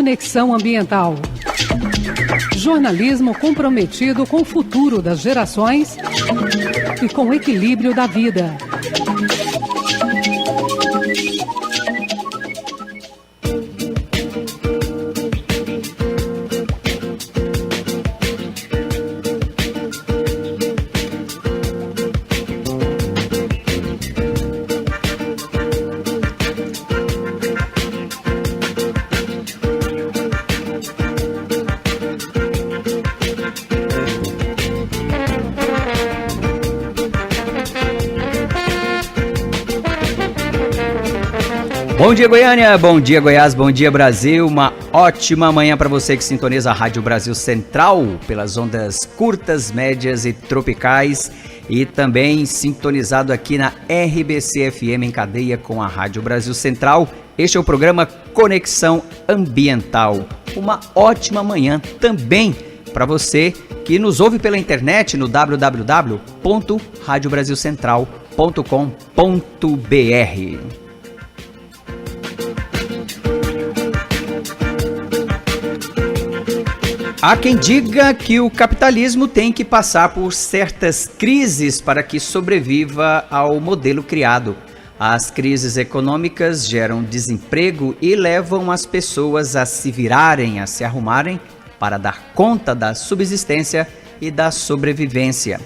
Conexão Ambiental. Jornalismo comprometido com o futuro das gerações e com o equilíbrio da vida. Bom dia, Goiânia, bom dia, Goiás, bom dia, Brasil. Uma ótima manhã para você que sintoniza a Rádio Brasil Central pelas ondas curtas, médias e tropicais e também sintonizado aqui na RBC FM em cadeia com a Rádio Brasil Central. Este é o programa Conexão Ambiental. Uma ótima manhã também para você que nos ouve pela internet no www.radiobrasilcentral.com.br. Há quem diga que o capitalismo tem que passar por certas crises para que sobreviva ao modelo criado. As crises econômicas geram desemprego e levam as pessoas a se virarem, a se arrumarem para dar conta da subsistência e da sobrevivência.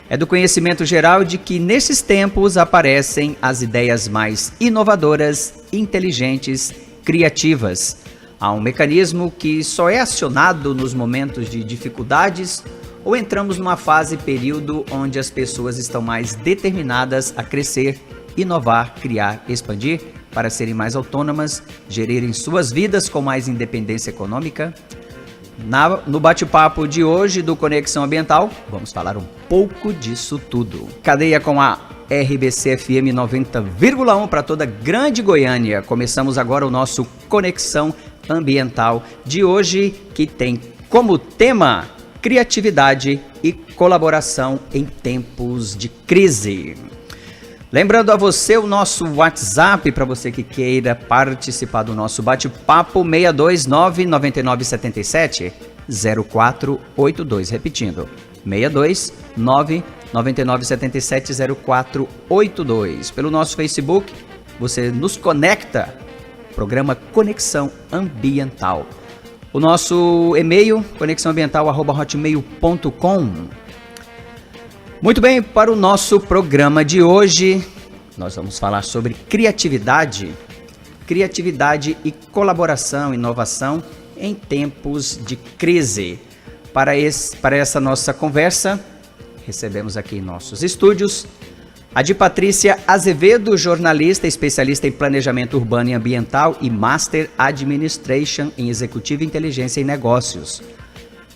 É do conhecimento geral de que nesses tempos aparecem as ideias mais inovadoras, inteligentes, criativas. Há um mecanismo que só é acionado nos momentos de dificuldades ou entramos numa fase, período onde as pessoas estão mais determinadas a crescer, inovar, criar, expandir para serem mais autônomas, gerirem suas vidas com mais independência econômica. No bate-papo de hoje do Conexão Ambiental, vamos falar um pouco disso tudo. Cadeia com a RBC FM 90,1 para toda grande Goiânia. Começamos agora o nosso Conexão Ambiental de hoje, que tem como tema criatividade e colaboração em tempos de crise. Lembrando a você o nosso WhatsApp para você que queira participar do nosso bate-papo 629-9977-0482, repetindo, 629-9977-0482. Pelo nosso Facebook, você nos conecta, programa Conexão Ambiental. O nosso e-mail, conexãoambiental@hotmail.com. Muito bem, para o nosso programa de hoje, nós vamos falar sobre criatividade e colaboração, inovação em tempos de crise. Para essa nossa conversa, recebemos aqui em nossos estúdios a de Patrícia Azevedo, jornalista, especialista em planejamento urbano e ambiental e Master Administration em Executiva Inteligência e Negócios,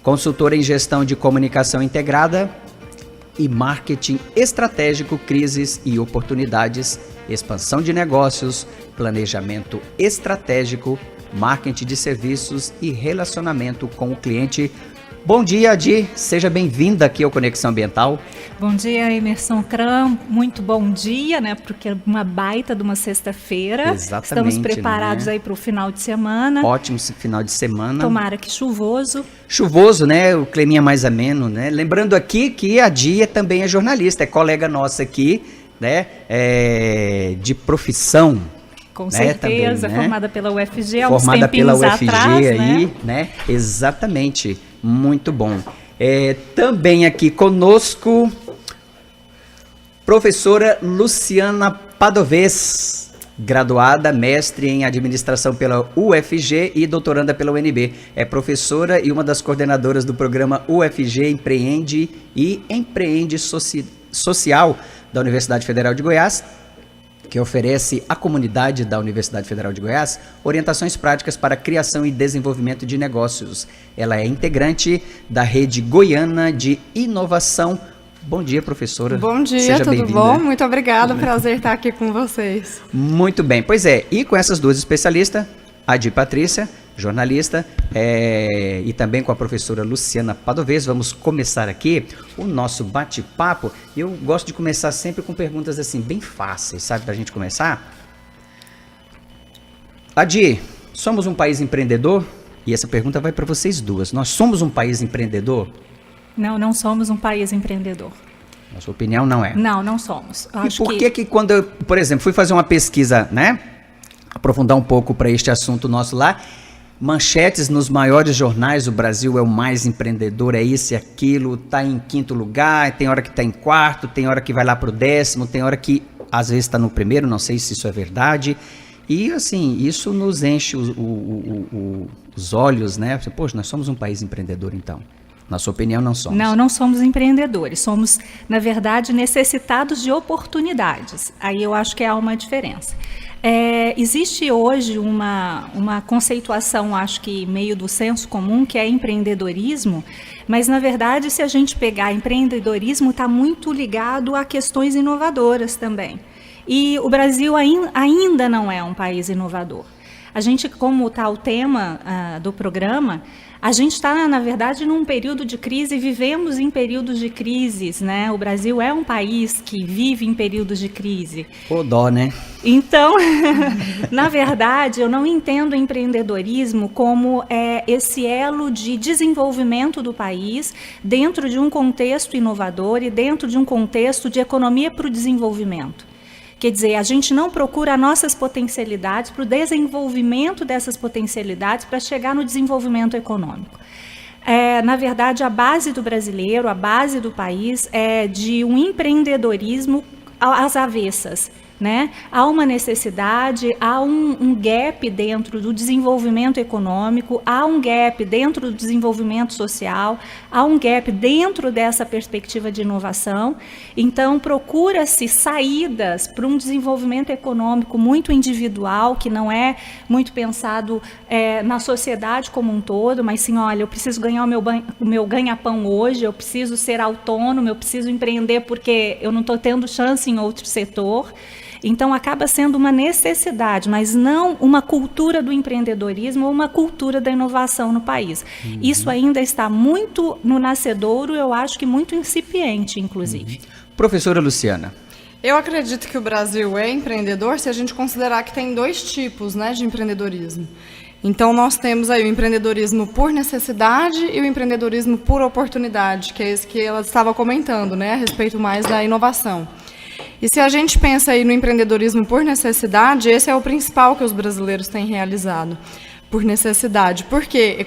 consultora em gestão de comunicação integrada e marketing estratégico, crises e oportunidades, expansão de negócios, planejamento estratégico, marketing de serviços e relacionamento com o cliente. Bom dia, Adi. Seja bem-vinda aqui ao Conexão Ambiental. Bom dia, Emerson Kram. Muito bom dia, né? Porque é uma baita de uma sexta-feira. Exatamente. Estamos preparados, né, aí para o final de semana. Ótimo final de semana. Tomara que chuvoso. Chuvoso, né? O climinha mais ameno, né? Lembrando aqui que a Adi também é jornalista, é colega nossa aqui, né? De profissão. Com certeza, também, né? Formada pela UFG há uns formada tempinhos pela UFG atrás, aí, né? Exatamente. Muito bom. Também aqui conosco, professora Luciana Padovez, graduada, mestre em administração pela UFG e doutoranda pela UNB. É professora e uma das coordenadoras do programa UFG Empreende e Empreende Social da Universidade Federal de Goiás, que oferece à comunidade da Universidade Federal de Goiás orientações práticas para a criação e desenvolvimento de negócios. Ela é integrante da Rede Goiana de Inovação. Bom dia, professora. Bom dia, tudo bom? Muito obrigada, prazer estar aqui com vocês. Muito bem, pois é, e com essas duas especialistas, a de Patrícia, jornalista, e também com a professora Luciana Padovez, vamos começar aqui o nosso bate-papo. Eu gosto de começar sempre com perguntas assim, bem fáceis, sabe, pra gente começar? Adi, somos um país empreendedor? E essa pergunta vai para vocês duas. Nós somos um país empreendedor? Não, não somos um país empreendedor. Na sua opinião, não é? Não, não somos. E por que quando eu, por exemplo, fui fazer uma pesquisa, né? Aprofundar um pouco para este assunto nosso lá, manchetes nos maiores jornais, o Brasil é o mais empreendedor, é isso e aquilo, está em 5º lugar, tem hora que está em 4º, tem hora que vai lá para o 10º, tem hora que às vezes está no 1º, não sei se isso é verdade. E assim, isso nos enche os olhos, né? Poxa, nós somos um país empreendedor então. Na sua opinião, não somos? Não, não somos empreendedores. Somos, na verdade, necessitados de oportunidades. Aí eu acho que há uma diferença. Existe hoje uma conceituação, acho que meio do senso comum, que é empreendedorismo, mas, na verdade, se a gente pegar empreendedorismo, está muito ligado a questões inovadoras também. E o Brasil ainda não é um país inovador. A gente, como está o tema do programa, a gente está, na verdade, num período de crise, vivemos em períodos de crises, né? O Brasil é um país que vive em períodos de crise. Pô, dó, né? Então, na verdade, eu não entendo o empreendedorismo como esse elo de desenvolvimento do país dentro de um contexto inovador e dentro de um contexto de economia para o desenvolvimento. Quer dizer, a gente não procura nossas potencialidades para o desenvolvimento dessas potencialidades para chegar no desenvolvimento econômico. Na verdade, a base do brasileiro, a base do país é de um empreendedorismo às avessas. Né? Há uma necessidade, há um gap dentro do desenvolvimento econômico, há um gap dentro do desenvolvimento social, há um gap dentro dessa perspectiva de inovação. Então, procura-se saídas para um desenvolvimento econômico muito individual, que não é muito pensado na sociedade como um todo, mas sim, olha, eu preciso ganhar o meu ganha-pão hoje, eu preciso ser autônomo, eu preciso empreender porque eu não estou tendo chance em outro setor. Então, acaba sendo uma necessidade, mas não uma cultura do empreendedorismo ou uma cultura da inovação no país. Uhum. Isso ainda está muito no nascedouro, eu acho que muito incipiente, inclusive. Professora Luciana. Eu acredito que o Brasil é empreendedor se a gente considerar que tem 2 tipos, né, de empreendedorismo. Então, nós temos aí o empreendedorismo por necessidade e o empreendedorismo por oportunidade, que é esse que ela estava comentando, né, a respeito mais da inovação. E se a gente pensa aí no empreendedorismo por necessidade, esse é o principal que os brasileiros têm realizado, por necessidade. Porque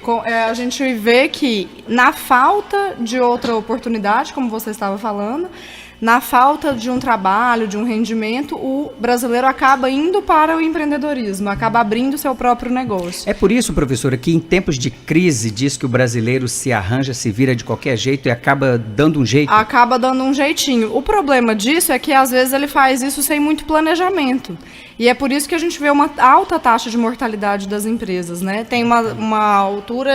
a gente vê que na falta de outra oportunidade, como você estava falando, na falta de um trabalho, de um rendimento, o brasileiro acaba indo para o empreendedorismo, acaba abrindo seu próprio negócio. É por isso, professora, que em tempos de crise diz que o brasileiro se arranja, se vira de qualquer jeito e acaba dando um jeito? Acaba dando um jeitinho. O problema disso é que, às vezes, ele faz isso sem muito planejamento. E é por isso que a gente vê uma alta taxa de mortalidade das empresas, né? Tem uma altura,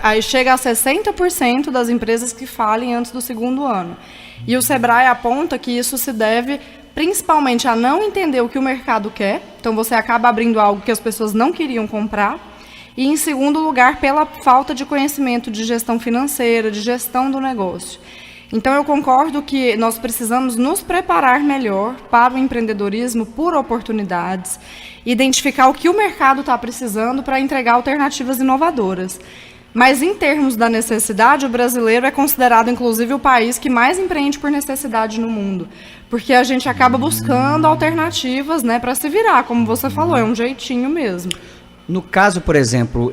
aí chega a 60% das empresas que falem antes do 2º ano. E o Sebrae aponta que isso se deve principalmente a não entender o que o mercado quer, então você acaba abrindo algo que as pessoas não queriam comprar, e em segundo lugar, pela falta de conhecimento de gestão financeira, de gestão do negócio. Então eu concordo que nós precisamos nos preparar melhor para o empreendedorismo por oportunidades, identificar o que o mercado está precisando para entregar alternativas inovadoras. Mas, em termos da necessidade, o brasileiro é considerado, inclusive, o país que mais empreende por necessidade no mundo. Porque a gente acaba buscando alternativas, né, para se virar, como você falou, é um jeitinho mesmo. No caso, por exemplo,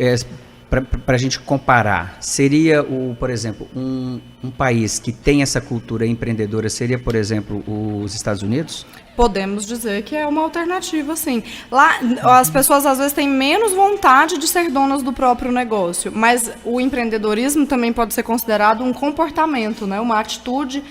para a gente comparar, seria, por exemplo, um país que tem essa cultura empreendedora, seria, por exemplo, os Estados Unidos? Podemos dizer que é uma alternativa, sim. Lá, as pessoas, às vezes, têm menos vontade de ser donas do próprio negócio, mas o empreendedorismo também pode ser considerado um comportamento, né? Uma atitude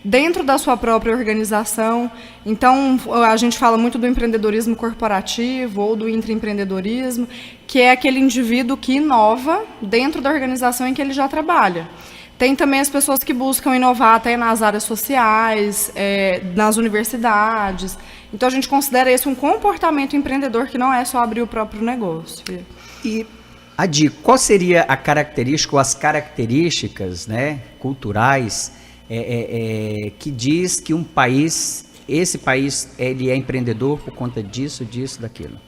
dentro da sua própria organização. Então, a gente fala muito do empreendedorismo corporativo ou do intraempreendedorismo, que é aquele indivíduo que inova dentro da organização em que ele já trabalha. Tem também as pessoas que buscam inovar até nas áreas sociais, nas universidades. Então, a gente considera esse um comportamento empreendedor que não é só abrir o próprio negócio. E, Adi, qual seria a característica ou as características, né, culturais que diz que um país, esse país, ele é empreendedor por conta disso, daquilo?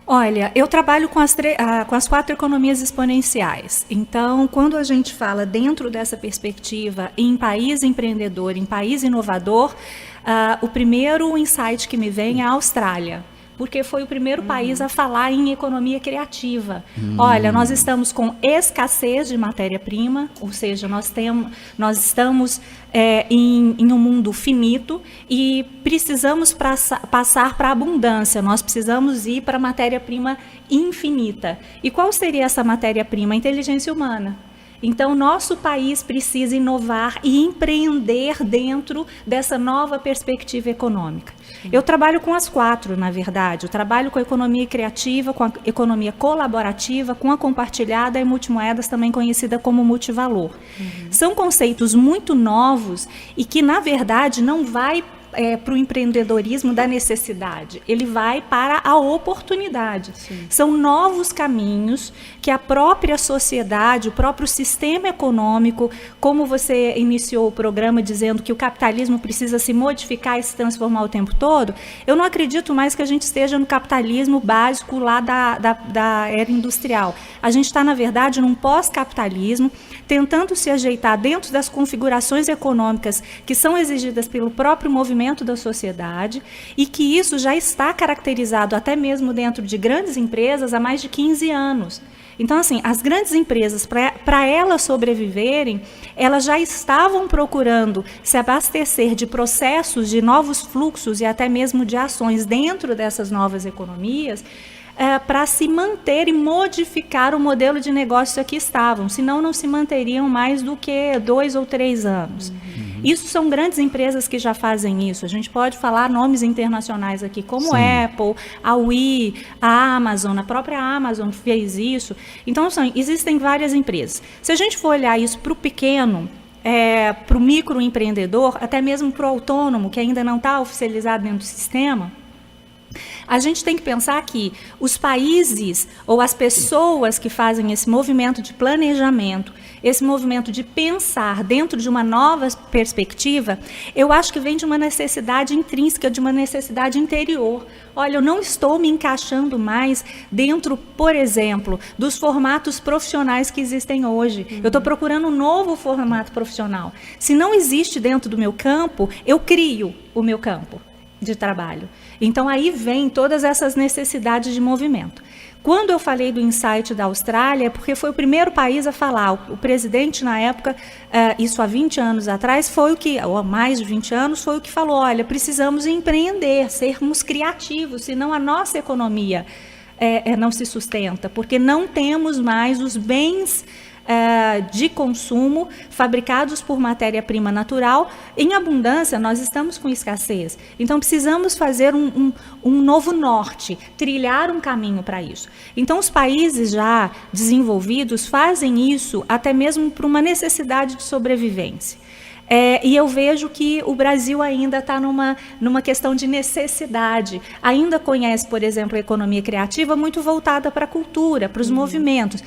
Olha, eu trabalho com as 4 economias exponenciais. Então, quando a gente fala dentro dessa perspectiva em país empreendedor, em país inovador, o primeiro insight que me vem é a Austrália. Porque foi o primeiro país a falar em economia criativa. Olha, nós estamos com escassez de matéria-prima, ou seja, nós estamos em um mundo finito e precisamos passar para a abundância, nós precisamos ir para a matéria-prima infinita. E qual seria essa matéria-prima? A inteligência humana. Então, nosso país precisa inovar e empreender dentro dessa nova perspectiva econômica. Eu trabalho com as 4, na verdade. Eu trabalho com a economia criativa, com a economia colaborativa, com a compartilhada e multimoedas, também conhecida como multivalor. São conceitos muito novos e que, na verdade, não vai para o empreendedorismo da necessidade, ele vai para a oportunidade. Sim. São novos caminhos que a própria sociedade, o próprio sistema econômico, como você iniciou o programa dizendo que o capitalismo precisa se modificar e se transformar o tempo todo, eu não acredito mais que a gente esteja no capitalismo básico lá da era industrial. A gente está, na verdade, num pós-capitalismo, tentando se ajeitar dentro das configurações econômicas que são exigidas pelo próprio movimento da sociedade e que isso já está caracterizado até mesmo dentro de grandes empresas há mais de 15 anos. Então, assim, as grandes empresas, para elas sobreviverem, elas já estavam procurando se abastecer de processos, de novos fluxos e até mesmo de ações dentro dessas novas economias, para se manter e modificar o modelo de negócio que estavam, senão não se manteriam mais do que 2 ou 3 anos. Isso são grandes empresas que já fazem isso. A gente pode falar nomes internacionais aqui, como a Apple, a Wii, a Amazon, a própria Amazon fez isso. Então, existem várias empresas. Se a gente for olhar isso para o pequeno, para o microempreendedor, até mesmo para o autônomo, que ainda não está oficializado dentro do sistema, a gente tem que pensar que os países ou as pessoas que fazem esse movimento de planejamento, esse movimento de pensar dentro de uma nova perspectiva, eu acho que vem de uma necessidade intrínseca, de uma necessidade interior. Olha, eu não estou me encaixando mais dentro, por exemplo, dos formatos profissionais que existem hoje. Eu estou procurando um novo formato profissional. Se não existe dentro do meu campo, eu crio o meu campo de trabalho. Então, aí vem todas essas necessidades de movimento. Quando eu falei do insight da Austrália, é porque foi o primeiro país a falar. O presidente, na época, isso há 20 anos atrás, ou há mais de 20 anos, foi o que falou, olha, precisamos empreender, sermos criativos, senão a nossa economia não se sustenta, porque não temos mais os bens de consumo fabricados por matéria-prima natural em abundância. Nós estamos com escassez, então precisamos fazer um novo norte, trilhar um caminho para isso. Então os países já desenvolvidos fazem isso até mesmo por uma necessidade de sobrevivência. E eu vejo que o Brasil ainda está numa questão de necessidade. Ainda conhece, por exemplo, a economia criativa muito voltada para a cultura, para os movimentos.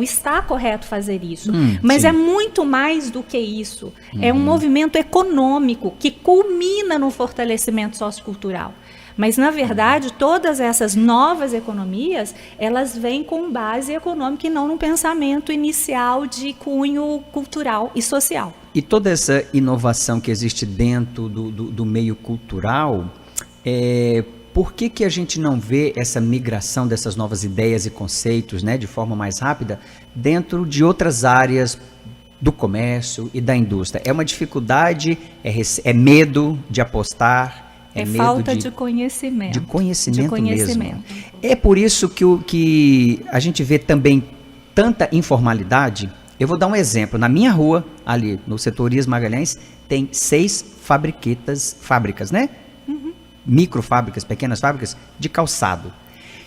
Está correto fazer isso, mas sim. É muito mais do que isso. É um movimento econômico que culmina no fortalecimento sociocultural. Mas, na verdade, todas essas novas economias, elas vêm com base econômica e não no pensamento inicial de cunho cultural e social. E toda essa inovação que existe dentro do meio cultural, por que a gente não vê essa migração dessas novas ideias e conceitos, né, de forma mais rápida dentro de outras áreas do comércio e da indústria? É uma dificuldade, é medo de apostar? É falta de conhecimento. De conhecimento mesmo. É por isso que a gente vê também tanta informalidade. Eu vou dar um exemplo. Na minha rua, ali no setor Ias Magalhães, tem 6 fábricas, né? Microfábricas, pequenas fábricas de calçado.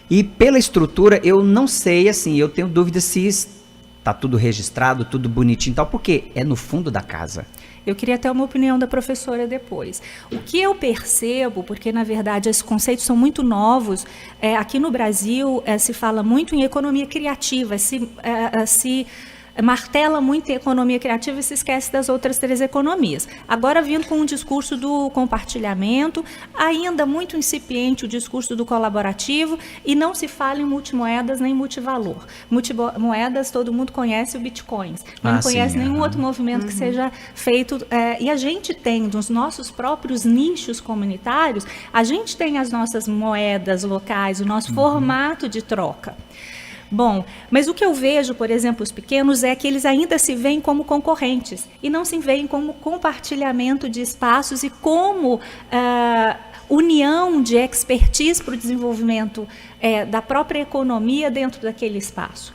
E pela estrutura, eu não sei, assim, eu tenho dúvida se está tudo registrado, tudo bonitinho e tal, porque é no fundo da casa. Eu queria ter uma opinião da professora depois. O que eu percebo, porque na verdade esses conceitos são muito novos, aqui no Brasil se fala muito em economia criativa, se martela muito a economia criativa e se esquece das outras 3 economias. Agora vindo com um discurso do compartilhamento, ainda muito incipiente o discurso do colaborativo, e não se fala em multimoedas nem multivalor. Multimoedas, todo mundo conhece o Bitcoins, mas não conhece nenhum outro movimento que seja feito, e a gente tem nos nossos próprios nichos comunitários, a gente tem as nossas moedas locais, o nosso formato de troca. Bom, mas o que eu vejo, por exemplo, os pequenos, é que eles ainda se veem como concorrentes e não se veem como compartilhamento de espaços e como união de expertise para o desenvolvimento da própria economia dentro daquele espaço.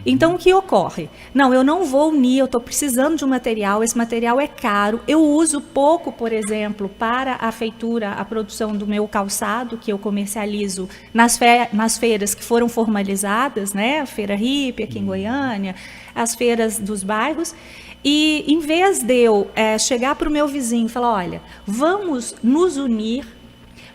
Então, o que ocorre? Não, eu não vou unir, eu estou precisando de um material, esse material é caro, eu uso pouco, por exemplo, para a feitura, a produção do meu calçado, que eu comercializo nas feiras que foram formalizadas, né? A Feira Hippie aqui em Goiânia, as feiras dos bairros, e em vez de eu chegar para o meu vizinho e falar, olha, vamos nos unir,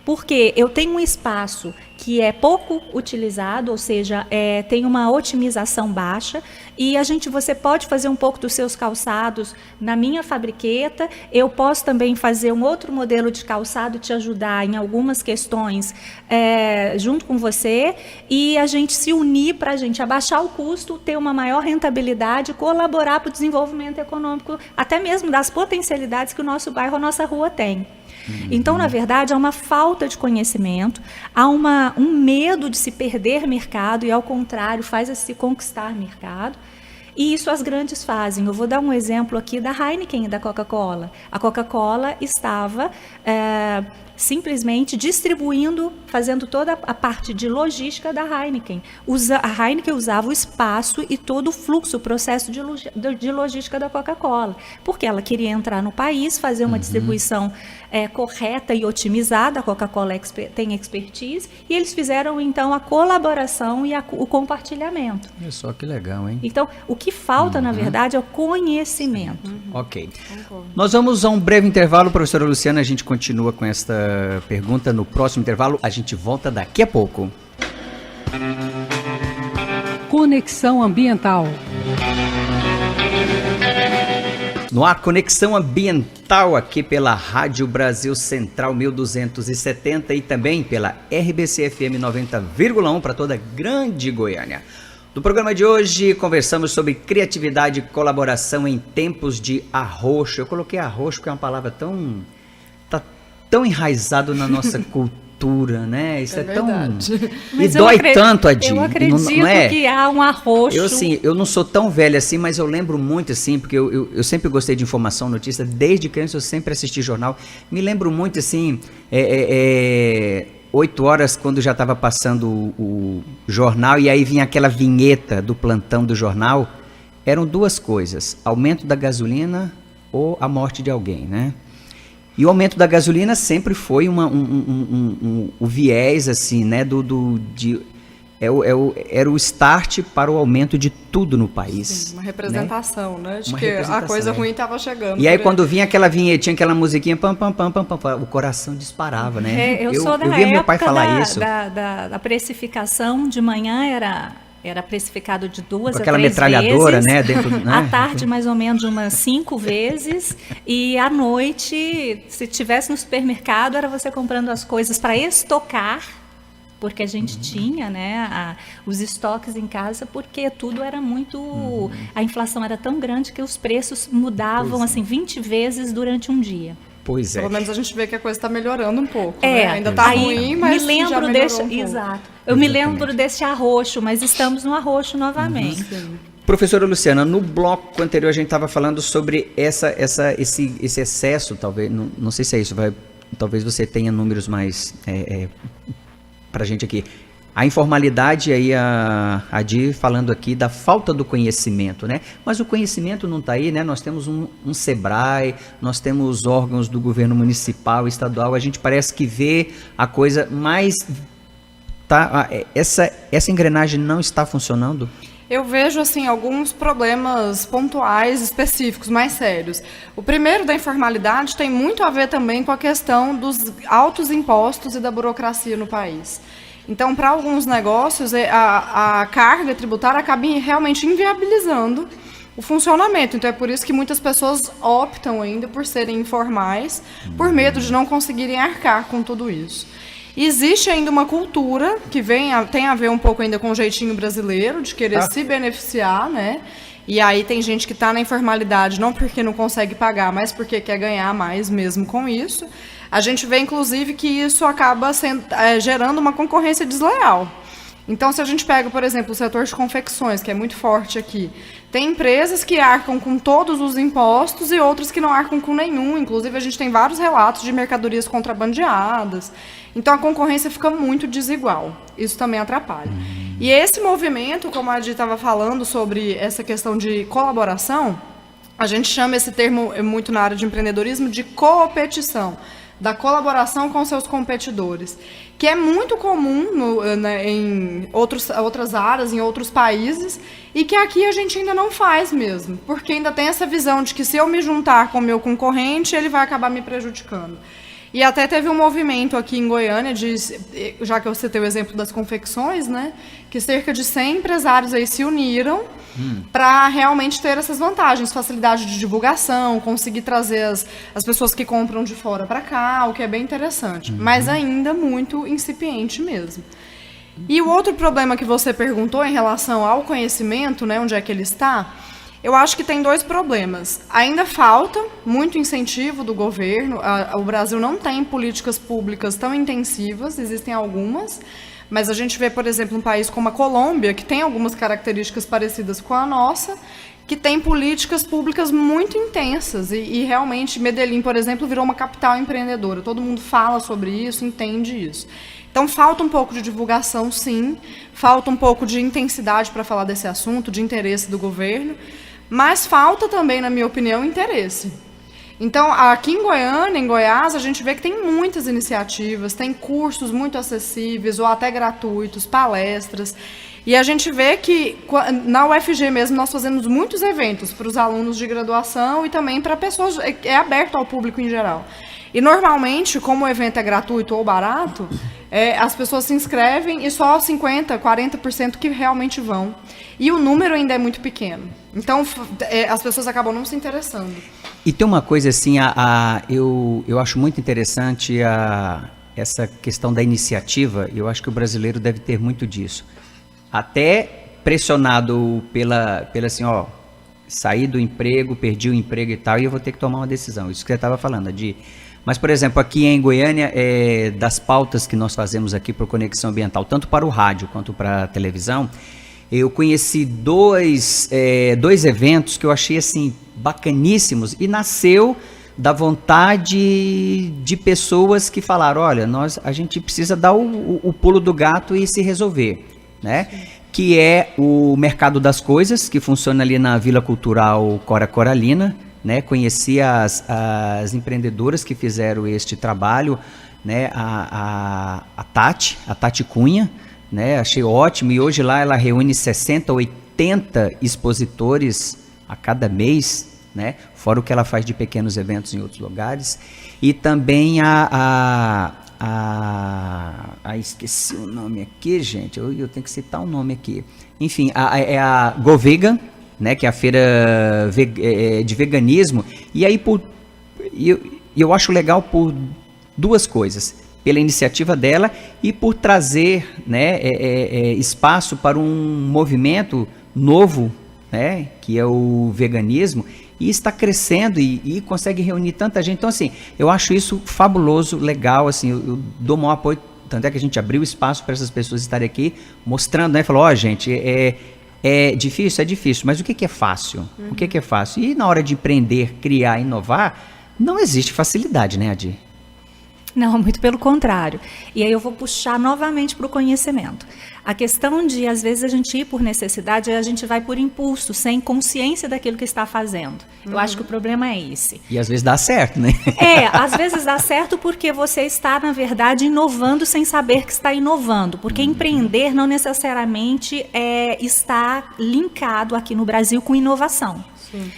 porque eu tenho um espaço que é pouco utilizado, ou seja, tem uma otimização baixa, e você pode fazer um pouco dos seus calçados na minha fabriqueta, eu posso também fazer um outro modelo de calçado, te ajudar em algumas questões junto com você, e a gente se unir para a gente abaixar o custo, ter uma maior rentabilidade, colaborar para o desenvolvimento econômico, até mesmo das potencialidades que o nosso bairro, a nossa rua tem. Então, na verdade, há uma falta de conhecimento, há um medo de se perder mercado e, ao contrário, faz se conquistar mercado. E isso as grandes fazem. Eu vou dar um exemplo aqui da Heineken e da Coca-Cola. A Coca-Cola estava simplesmente distribuindo, fazendo toda a parte de logística da Heineken. A Heineken usava o espaço e todo o fluxo, o processo de logística da Coca-Cola, porque ela queria entrar no país, fazer uma distribuição correta e otimizada. A Coca-Cola tem expertise, e eles fizeram, então, a colaboração e o compartilhamento. Olha só que legal, hein? Então, o que falta, na verdade, é o conhecimento. Ok. Nós vamos a um breve intervalo, professora Luciana, a gente continua com esta pergunta no próximo intervalo. A gente volta daqui a pouco. Conexão Ambiental. No ar, Conexão Ambiental, aqui pela Rádio Brasil Central 1270 e também pela RBC FM 90,1 para toda a grande Goiânia. No programa de hoje, conversamos sobre criatividade e colaboração em tempos de arroxo. Eu coloquei arroxo porque é uma palavra tão enraizado na nossa cultura, né? Isso é tão... E dói tanto, Adi. Eu acredito que há um arroxo. Eu não sou tão velho assim, mas eu lembro muito, assim, porque eu sempre gostei de informação, notícia, desde criança eu sempre assisti jornal. Me lembro muito, assim, 8 horas, quando já estava passando o jornal, e aí vinha aquela vinheta do plantão do jornal, eram 2 coisas, aumento da gasolina ou a morte de alguém, né? E o aumento da gasolina sempre foi o viés, assim, né, era o start para o aumento de tudo no país. Sim, uma representação, né? De que a coisa ruim estava chegando. E aí, quando vinha aquela vinhetinha, aquela musiquinha, pam, pam, pam, pam, pam, o coração disparava, né? Eu sou da via meu pai falar da, isso. Da precificação, de manhã era precificado de 2 a 3 vezes. Aquela metralhadora, né? À tarde, mais ou menos, umas 5 vezes. E à noite, se tivesse no supermercado, era você comprando as coisas para estocar, porque a gente tinha, né, os estoques em casa, porque tudo era muito... A inflação era tão grande que os preços mudavam, assim, 20 vezes durante um dia. Pois é. Pelo menos a gente vê que a coisa está melhorando um pouco. Né? Ainda está ruim, mas me lembro já melhorou Exato. Eu me lembro desse arroxo, mas estamos no arroxo novamente. Professora Luciana, no bloco anterior a gente estava falando sobre esse excesso, talvez, não sei se é isso, talvez você tenha números mais para a gente aqui. A informalidade, aí a Adi falando aqui da falta do conhecimento, né? Mas o conhecimento não está aí, né? Nós temos um SEBRAE, nós temos órgãos do governo municipal, estadual, a gente parece que vê a coisa mais... Essa engrenagem não está funcionando? Eu vejo, assim, alguns problemas pontuais, específicos, mais sérios. O primeiro, da informalidade, tem muito a ver também com a questão dos altos impostos e da burocracia no país. Então, para alguns negócios, a carga tributária acaba realmente inviabilizando o funcionamento. Então é por isso que muitas pessoas optam ainda por serem informais, por medo de não conseguirem arcar com tudo isso. E existe ainda uma cultura que tem a ver um pouco ainda com o jeitinho brasileiro, de querer se beneficiar, né? E aí tem gente que está na informalidade não porque não consegue pagar, mas porque quer ganhar mais mesmo com isso. A gente vê, inclusive, que isso acaba gerando uma concorrência desleal. Então, se a gente pega, por exemplo, o setor de confecções, que é muito forte aqui, tem empresas que arcam com todos os impostos e outras que não arcam com nenhum. Inclusive, a gente tem vários relatos de mercadorias contrabandeadas. Então, a concorrência fica muito desigual. Isso também atrapalha. E esse movimento, como a Adi estava falando sobre essa questão de colaboração, a gente chama esse termo muito na área de empreendedorismo de coopetição, da colaboração com seus competidores, que é muito comum em outras áreas, em outros países, e que aqui a gente ainda não faz mesmo, porque ainda tem essa visão de que se eu me juntar com o meu concorrente, ele vai acabar me prejudicando. E até teve um movimento aqui em Goiânia, já que eu citei o exemplo das confecções, né, que cerca de 100 empresários aí se uniram para realmente ter essas vantagens, facilidade de divulgação, conseguir trazer as pessoas que compram de fora para cá, o que é bem interessante, mas ainda muito incipiente mesmo. E o outro problema que você perguntou em relação ao conhecimento, né, onde é que ele está, eu acho que tem 2 problemas. Ainda falta muito incentivo do governo. O Brasil não tem políticas públicas tão intensivas, existem algumas, mas a gente vê, por exemplo, um país como a Colômbia, que tem algumas características parecidas com a nossa, que tem políticas públicas muito intensas. E realmente, Medellín, por exemplo, virou uma capital empreendedora. Todo mundo fala sobre isso, entende isso. Então, falta um pouco de divulgação, sim. Falta um pouco de intensidade para falar desse assunto, de interesse do governo. Mas falta também, na minha opinião, interesse. Então, aqui em Goiânia, em Goiás, a gente vê que tem muitas iniciativas, tem cursos muito acessíveis ou até gratuitos, palestras. E a gente vê que na UFG mesmo nós fazemos muitos eventos para os alunos de graduação e também para pessoas, é aberto ao público em geral. E normalmente, como o evento é gratuito ou barato, as pessoas se inscrevem e só 50%, 40% que realmente vão. E o número ainda é muito pequeno. Então, as pessoas acabam não se interessando. E tem uma coisa assim, eu acho muito interessante essa questão da iniciativa, e eu acho que o brasileiro deve ter muito disso. Até pressionado pela assim, saí do emprego, perdi o emprego e tal, e eu vou ter que tomar uma decisão. Isso que você estava falando, Adi. Mas, por exemplo, aqui em Goiânia, das pautas que nós fazemos aqui para o Conexão Ambiental, tanto para o rádio quanto para a televisão, eu conheci dois eventos que eu achei assim bacaníssimos e nasceu da vontade de pessoas que falaram, olha, a gente precisa dar o pulo do gato e se resolver, né? Que é o Mercado das Coisas, que funciona ali na Vila Cultural Cora Coralina, né? Conheci as empreendedoras que fizeram este trabalho, né? A Tati Cunha, né? Achei ótimo, e hoje lá ela reúne 60, 80 expositores a cada mês, né? Fora o que ela faz de pequenos eventos em outros lugares. E também esqueci o nome aqui, gente, eu tenho que citar o nome aqui. Enfim, é a Go Vegan, né? Que é a feira de veganismo. E aí eu acho legal por 2 coisas. Pela iniciativa dela e por trazer, né, espaço para um movimento novo, né, que é o veganismo, e está crescendo e consegue reunir tanta gente. Então, assim, eu acho isso fabuloso, legal, assim, eu dou maior apoio, tanto é que a gente abriu espaço para essas pessoas estarem aqui, mostrando, né, falou, gente, é difícil, mas o que é fácil? O que é fácil? E na hora de empreender, criar, inovar, não existe facilidade, né, Adi? Não, muito pelo contrário. E aí eu vou puxar novamente para o conhecimento. A questão de, às vezes, a gente ir por necessidade, a gente vai por impulso, sem consciência daquilo que está fazendo. Eu acho que o problema é esse. E às vezes dá certo, né? Às vezes dá certo porque você está, na verdade, inovando sem saber que está inovando. Porque empreender não necessariamente está linkado aqui no Brasil com inovação.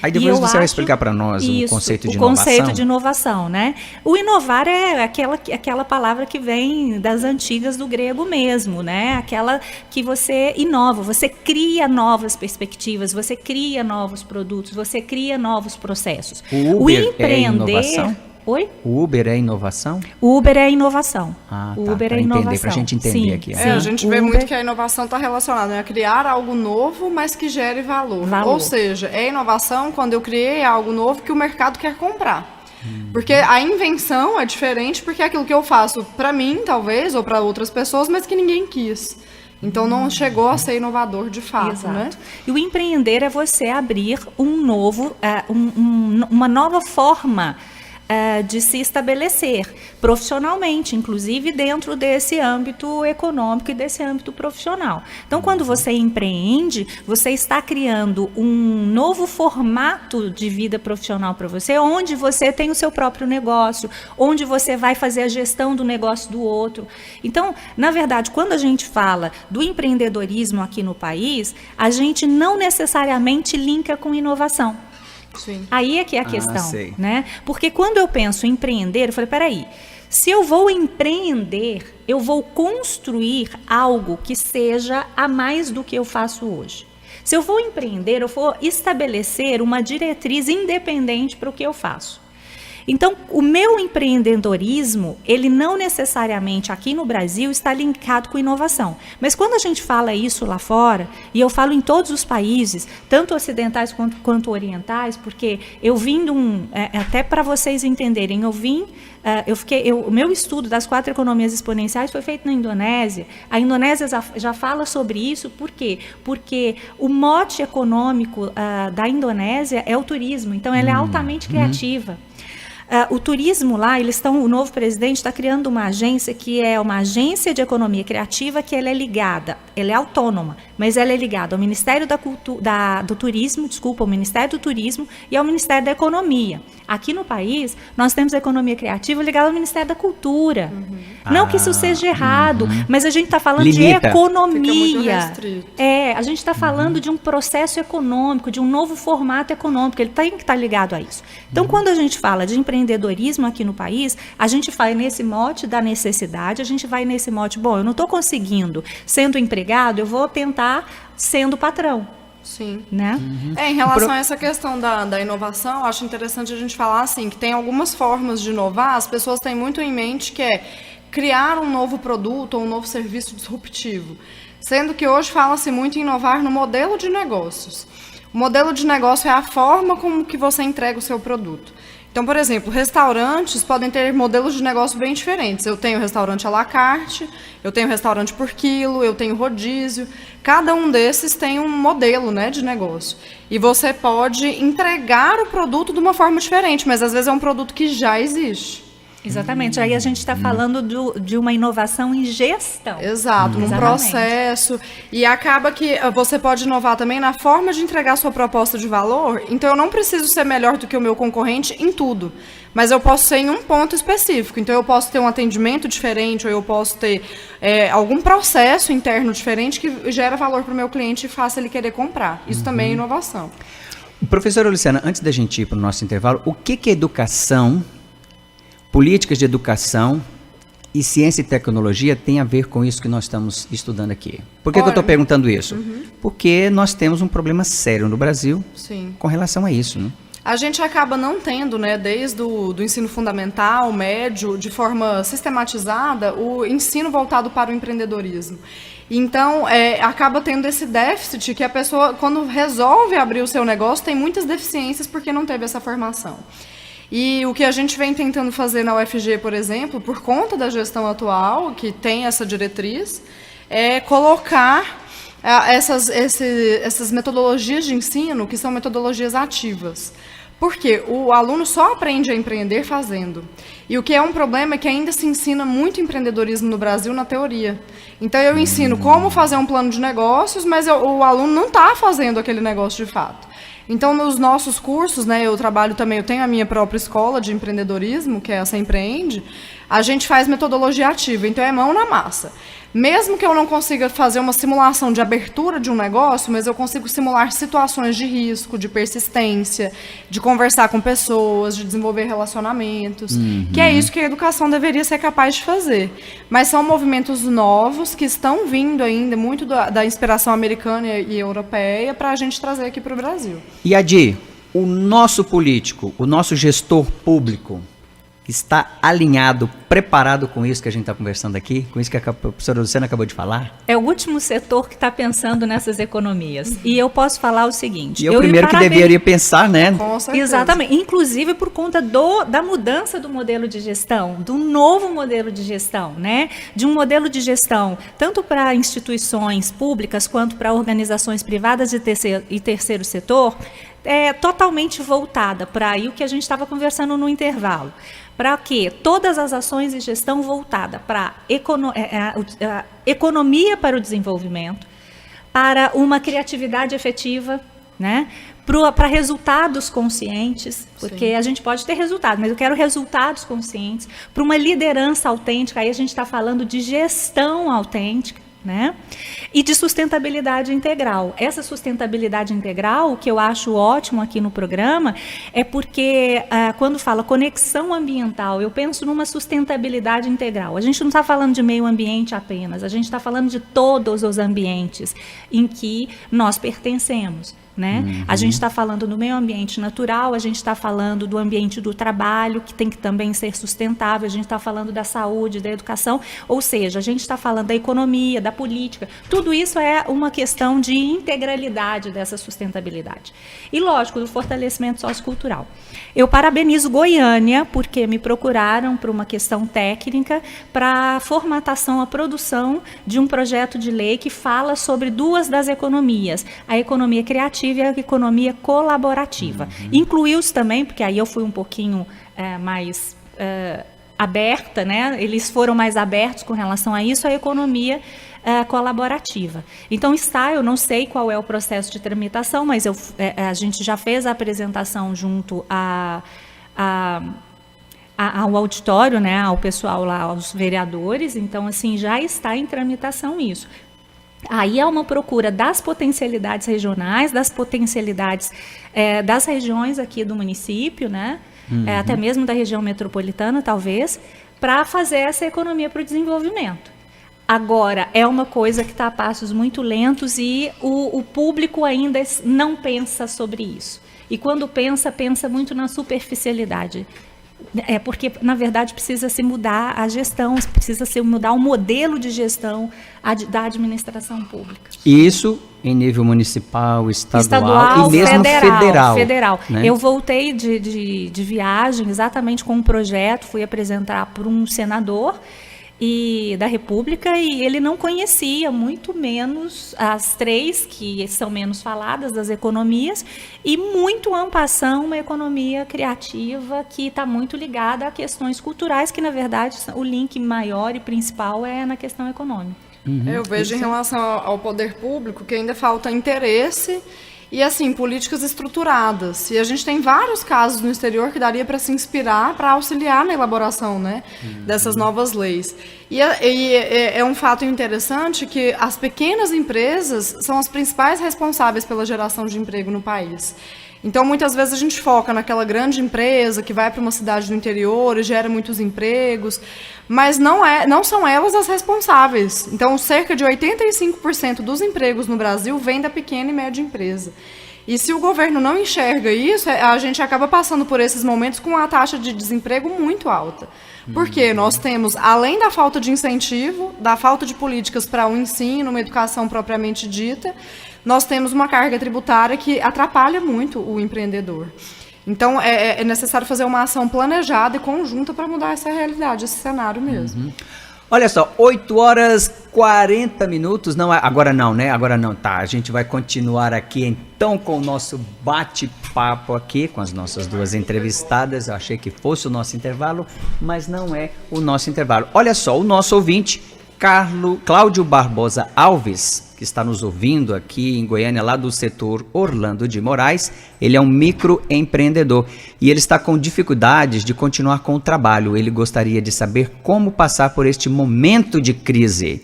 Aí depois você vai explicar para nós o conceito de inovação. O conceito de inovação, né? O inovar é aquela palavra que vem das antigas do grego mesmo, né? Aquela que você inova, você cria novas perspectivas, você cria novos produtos, você cria novos processos. O Uber é inovação? Oi? O Uber é inovação? O Uber é inovação. O Uber é inovação. Para a gente entender aqui. A gente vê muito que a inovação está relacionada a criar algo novo, mas que gere valor. Ou seja, é inovação quando eu criei algo novo que o mercado quer comprar. Porque a invenção é diferente porque é aquilo que eu faço para mim, talvez, ou para outras pessoas, mas que ninguém quis. Então não chegou a ser inovador de fato, né? E o empreender é você abrir uma nova forma de se estabelecer profissionalmente, inclusive dentro desse âmbito econômico e desse âmbito profissional. Então, quando você empreende, você está criando um novo formato de vida profissional para você, onde você tem o seu próprio negócio, onde você vai fazer a gestão do negócio do outro. Então, na verdade, quando a gente fala do empreendedorismo aqui no país, a gente não necessariamente linka com inovação. Sim. Aí é que é a questão, né? Porque quando eu penso em empreender, eu falei, peraí, se eu vou empreender, eu vou construir algo que seja a mais do que eu faço hoje. Se eu vou empreender, eu vou estabelecer uma diretriz independente para o que eu faço. Então, o meu empreendedorismo, ele não necessariamente aqui no Brasil está linkado com inovação. Mas quando a gente fala isso lá fora, e eu falo em todos os países, tanto ocidentais quanto orientais, porque eu vim de até para vocês entenderem, o meu estudo das 4 economias exponenciais foi feito na Indonésia. A Indonésia já fala sobre isso, por quê? Porque o mote econômico da Indonésia é o turismo, então ela é altamente criativa. O turismo lá, o novo presidente está criando uma agência que é uma agência de economia criativa que ela é ligada, ela é autônoma, mas ela é ligada ao Ministério do Turismo, ao Ministério do Turismo e ao Ministério da Economia. Aqui no país, nós temos a economia criativa ligada ao Ministério da Cultura. Não que isso seja errado, mas a gente está falando de economia. A gente está falando de um processo econômico, de um novo formato econômico, ele tem que estar ligado a isso. Então, quando a gente fala de empreendedorismo aqui no país, a gente vai nesse mote da necessidade, a gente vai nesse mote, eu não estou conseguindo sendo empregado, eu vou tentar sendo patrão. Sim. Né? Em relação a essa questão da inovação, acho interessante a gente falar assim, que tem algumas formas de inovar, as pessoas têm muito em mente que é criar um novo produto ou um novo serviço disruptivo, sendo que hoje fala-se muito em inovar no modelo de negócios. O modelo de negócio é a forma como que você entrega o seu produto. Então, por exemplo, restaurantes podem ter modelos de negócio bem diferentes. Eu tenho restaurante à la carte, eu tenho restaurante por quilo, eu tenho rodízio. Cada um desses tem um modelo, né, de negócio. E você pode entregar o produto de uma forma diferente, mas às vezes é um produto que já existe. Exatamente. Aí a gente está falando de uma inovação em gestão. Exato, num processo. E acaba que você pode inovar também na forma de entregar sua proposta de valor. Então, eu não preciso ser melhor do que o meu concorrente em tudo. Mas eu posso ser em um ponto específico. Então, eu posso ter um atendimento diferente, ou eu posso ter algum processo interno diferente que gera valor para o meu cliente e faça ele querer comprar. Isso também é inovação. Professora Luciana, antes da gente ir para o nosso intervalo, o que é educação, políticas de educação e ciência e tecnologia tem a ver com isso que nós estamos estudando aqui? Por que eu estou perguntando isso? Porque nós temos um problema sério no Brasil com relação a isso, né? A gente acaba não tendo, né, desde do ensino fundamental, médio, de forma sistematizada, o ensino voltado para o empreendedorismo. Então, acaba tendo esse déficit que a pessoa, quando resolve abrir o seu negócio, tem muitas deficiências porque não teve essa formação. E o que a gente vem tentando fazer na UFG, por exemplo, por conta da gestão atual, que tem essa diretriz, é colocar essas metodologias de ensino, que são metodologias ativas. Porque o aluno só aprende a empreender fazendo. E o que é um problema é que ainda se ensina muito empreendedorismo no Brasil na teoria. Então, eu ensino como fazer um plano de negócios, mas o aluno não está fazendo aquele negócio de fato. Então, nos nossos cursos, né, eu tenho a minha própria escola de empreendedorismo, que é essa Empreende, a gente faz metodologia ativa, então é mão na massa. Mesmo que eu não consiga fazer uma simulação de abertura de um negócio, mas eu consigo simular situações de risco, de persistência, de conversar com pessoas, de desenvolver relacionamentos, que é isso que a educação deveria ser capaz de fazer. Mas são movimentos novos que estão vindo ainda muito da inspiração americana e europeia para a gente trazer aqui para o Brasil. E Adi, o nosso político, o nosso gestor público, está alinhado, preparado com isso que a gente está conversando aqui? Com isso que a professora Luciana acabou de falar? É o último setor que está pensando nessas economias. E eu posso falar o seguinte... E é o primeiro que deveria pensar, né? Com certeza. Exatamente. Inclusive por conta da mudança do modelo de gestão, do novo modelo de gestão, né? De um modelo de gestão, tanto para instituições públicas quanto para organizações privadas e terceiro setor, totalmente voltada para aí o que a gente estava conversando no intervalo. Para quê? Todas as ações de gestão voltada para a economia para o desenvolvimento, para uma criatividade efetiva, né? Para resultados conscientes, porque a gente pode ter resultados, mas eu quero resultados conscientes, para uma liderança autêntica, aí a gente está falando de gestão autêntica, né? E de sustentabilidade integral. Essa sustentabilidade integral, o que eu acho ótimo aqui no programa, é porque quando fala conexão ambiental, eu penso numa sustentabilidade integral. A gente não está falando de meio ambiente apenas, a gente está falando de todos os ambientes em que nós pertencemos. Né? A gente está falando do meio ambiente natural, a gente está falando do ambiente do trabalho, que tem que também ser sustentável, a gente está falando da saúde, da educação, ou seja, a gente está falando da economia, da política, tudo isso é uma questão de integralidade dessa sustentabilidade. E, lógico, do fortalecimento sociocultural. Eu parabenizo Goiânia, porque me procuraram por uma questão técnica para a formatação, a produção de um projeto de lei que fala sobre duas das economias, a economia criativa e a economia colaborativa. Incluiu-os também, porque aí eu fui um pouquinho mais aberta, né? Eles foram mais abertos com relação a isso, a economia colaborativa. Então eu não sei qual é o processo de tramitação, mas a gente já fez a apresentação junto ao auditório, né, ao pessoal lá, aos vereadores, então assim, já está em tramitação isso. Aí há uma procura das potencialidades regionais, das potencialidades das regiões aqui do município, né? Até mesmo da região metropolitana, talvez, para fazer essa economia para o desenvolvimento. Agora, é uma coisa que está a passos muito lentos e o público ainda não pensa sobre isso. E quando pensa muito na superficialidade. Porque, na verdade, precisa se mudar a gestão, precisa se mudar o modelo de gestão da administração pública. Isso em nível municipal, estadual e mesmo federal. Né? Eu voltei de viagem exatamente com um projeto, fui apresentar para um senador da República e ele não conhecia, muito menos as três que são menos faladas das economias e muito en passant uma economia criativa que está muito ligada a questões culturais que, na verdade, o link maior e principal é na questão econômica. Eu vejo em relação ao poder público que ainda falta interesse e, assim, políticas estruturadas. E a gente tem vários casos no exterior que daria para se inspirar, para auxiliar na elaboração, né, dessas novas leis. E é um fato interessante que as pequenas empresas são as principais responsáveis pela geração de emprego no país. Então, muitas vezes a gente foca naquela grande empresa que vai para uma cidade do interior e gera muitos empregos, mas não são elas as responsáveis. Então, cerca de 85% dos empregos no Brasil vem da pequena e média empresa. E se o governo não enxerga isso, a gente acaba passando por esses momentos com uma taxa de desemprego muito alta. Porque nós temos, além da falta de incentivo, da falta de políticas para o ensino, uma educação propriamente dita, nós temos uma carga tributária que atrapalha muito o empreendedor. Então, é necessário fazer uma ação planejada e conjunta para mudar essa realidade, esse cenário mesmo. Olha só, 8h40. Não, agora não, né? Agora não, tá. A gente vai continuar aqui, então, com o nosso bate-papo aqui, com as nossas duas entrevistadas. Eu achei que fosse o nosso intervalo, mas não é o nosso intervalo. Olha só, o nosso ouvinte, Cláudio Barbosa Alves, que está nos ouvindo aqui em Goiânia, lá do setor Orlando de Moraes. Ele é um microempreendedor e ele está com dificuldades de continuar com o trabalho. Ele gostaria de saber como passar por este momento de crise.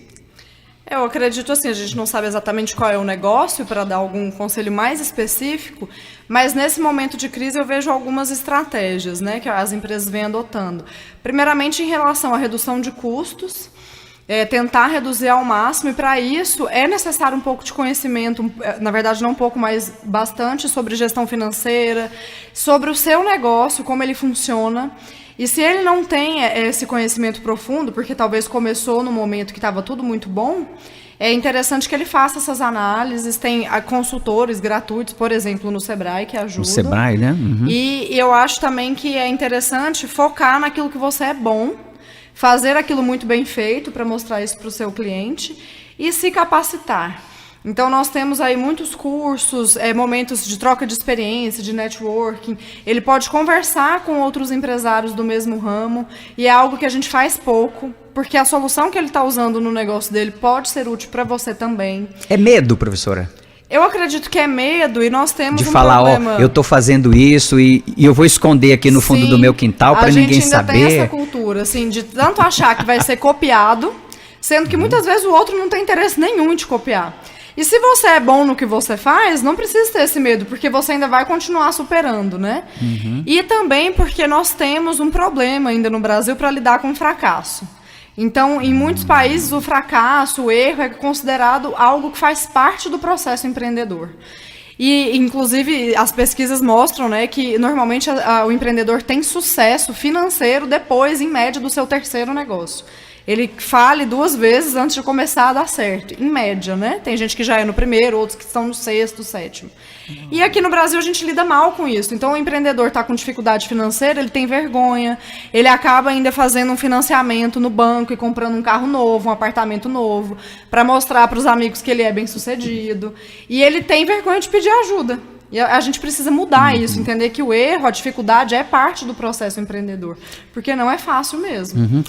Eu acredito assim, a gente não sabe exatamente qual é o negócio para dar algum conselho mais específico, mas nesse momento de crise eu vejo algumas estratégias, né, que as empresas vêm adotando. Primeiramente, em relação à redução de custos, tentar reduzir ao máximo, e para isso é necessário um pouco de conhecimento, na verdade não um pouco, mas bastante, sobre gestão financeira, sobre o seu negócio, como ele funciona. E se ele não tem esse conhecimento profundo, porque talvez começou no momento que estava tudo muito bom, é interessante que ele faça essas análises. Tem consultores gratuitos, por exemplo, no Sebrae, que ajudam. No Sebrae, né? Uhum. E eu acho também que é interessante focar naquilo que você é bom, fazer aquilo muito bem feito para mostrar isso para o seu cliente e se capacitar. Então, nós temos aí muitos cursos, momentos de troca de experiência, de networking. Ele pode conversar com outros empresários do mesmo ramo, e é algo que a gente faz pouco, porque a solução que ele está usando no negócio dele pode ser útil para você também. É medo, professora? Eu acredito que é medo, e nós temos de falar, problema. Eu estou fazendo isso e eu vou esconder aqui no fundo do meu quintal para ninguém saber. A gente ainda tem essa cultura, assim, de tanto achar que vai ser copiado, sendo que muitas vezes o outro não tem interesse nenhum em te copiar. E se você é bom no que você faz, não precisa ter esse medo, porque você ainda vai continuar superando, né? Uhum. E também porque nós temos um problema ainda no Brasil para lidar com o fracasso. Então, em muitos países, o fracasso, o erro é considerado algo que faz parte do processo empreendedor. E, inclusive, as pesquisas mostram, né, que normalmente o empreendedor tem sucesso financeiro depois, em média, do seu terceiro negócio. Ele fale 2 vezes antes de começar a dar certo, em média, né? Tem gente que já é no primeiro, outros que estão no 6º, 7º. E aqui no Brasil a gente lida mal com isso. Então o empreendedor está com dificuldade financeira, ele tem vergonha, ele acaba ainda fazendo um financiamento no banco e comprando um carro novo, um apartamento novo, para mostrar para os amigos que ele é bem-sucedido. E ele tem vergonha de pedir ajuda. E a gente precisa mudar isso, entender que o erro, a dificuldade é parte do processo empreendedor, porque não é fácil mesmo. Uhum.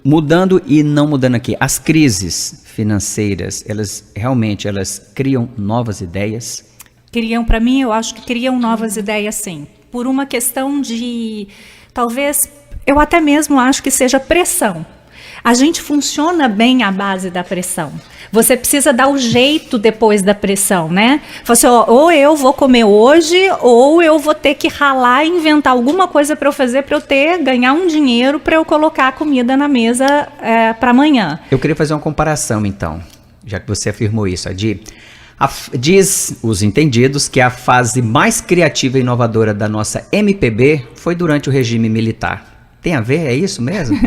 Mudando e não mudando aqui, as crises financeiras, elas realmente criam novas ideias? Criam, para mim, eu acho que criam novas ideias, sim. Por uma questão de, talvez, eu até mesmo acho que seja pressão. A gente funciona bem à base da pressão. Você precisa dar o jeito depois da pressão, né? Você, ou eu vou comer hoje, ou eu vou ter que ralar e inventar alguma coisa para eu fazer, para eu ganhar um dinheiro para eu colocar a comida na mesa para amanhã. Eu queria fazer uma comparação, então, já que você afirmou isso, Adi. Diz os entendidos que a fase mais criativa e inovadora da nossa MPB foi durante o regime militar. Tem a ver? É isso mesmo?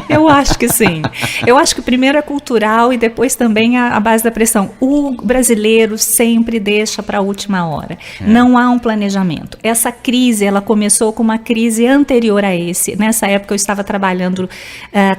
Eu acho que sim. Eu acho que primeiro é cultural e depois também a base da pressão. O brasileiro sempre deixa para a última hora. Não há um planejamento. Essa crise, ela começou com uma crise anterior a esse. Nessa época eu estava trabalhando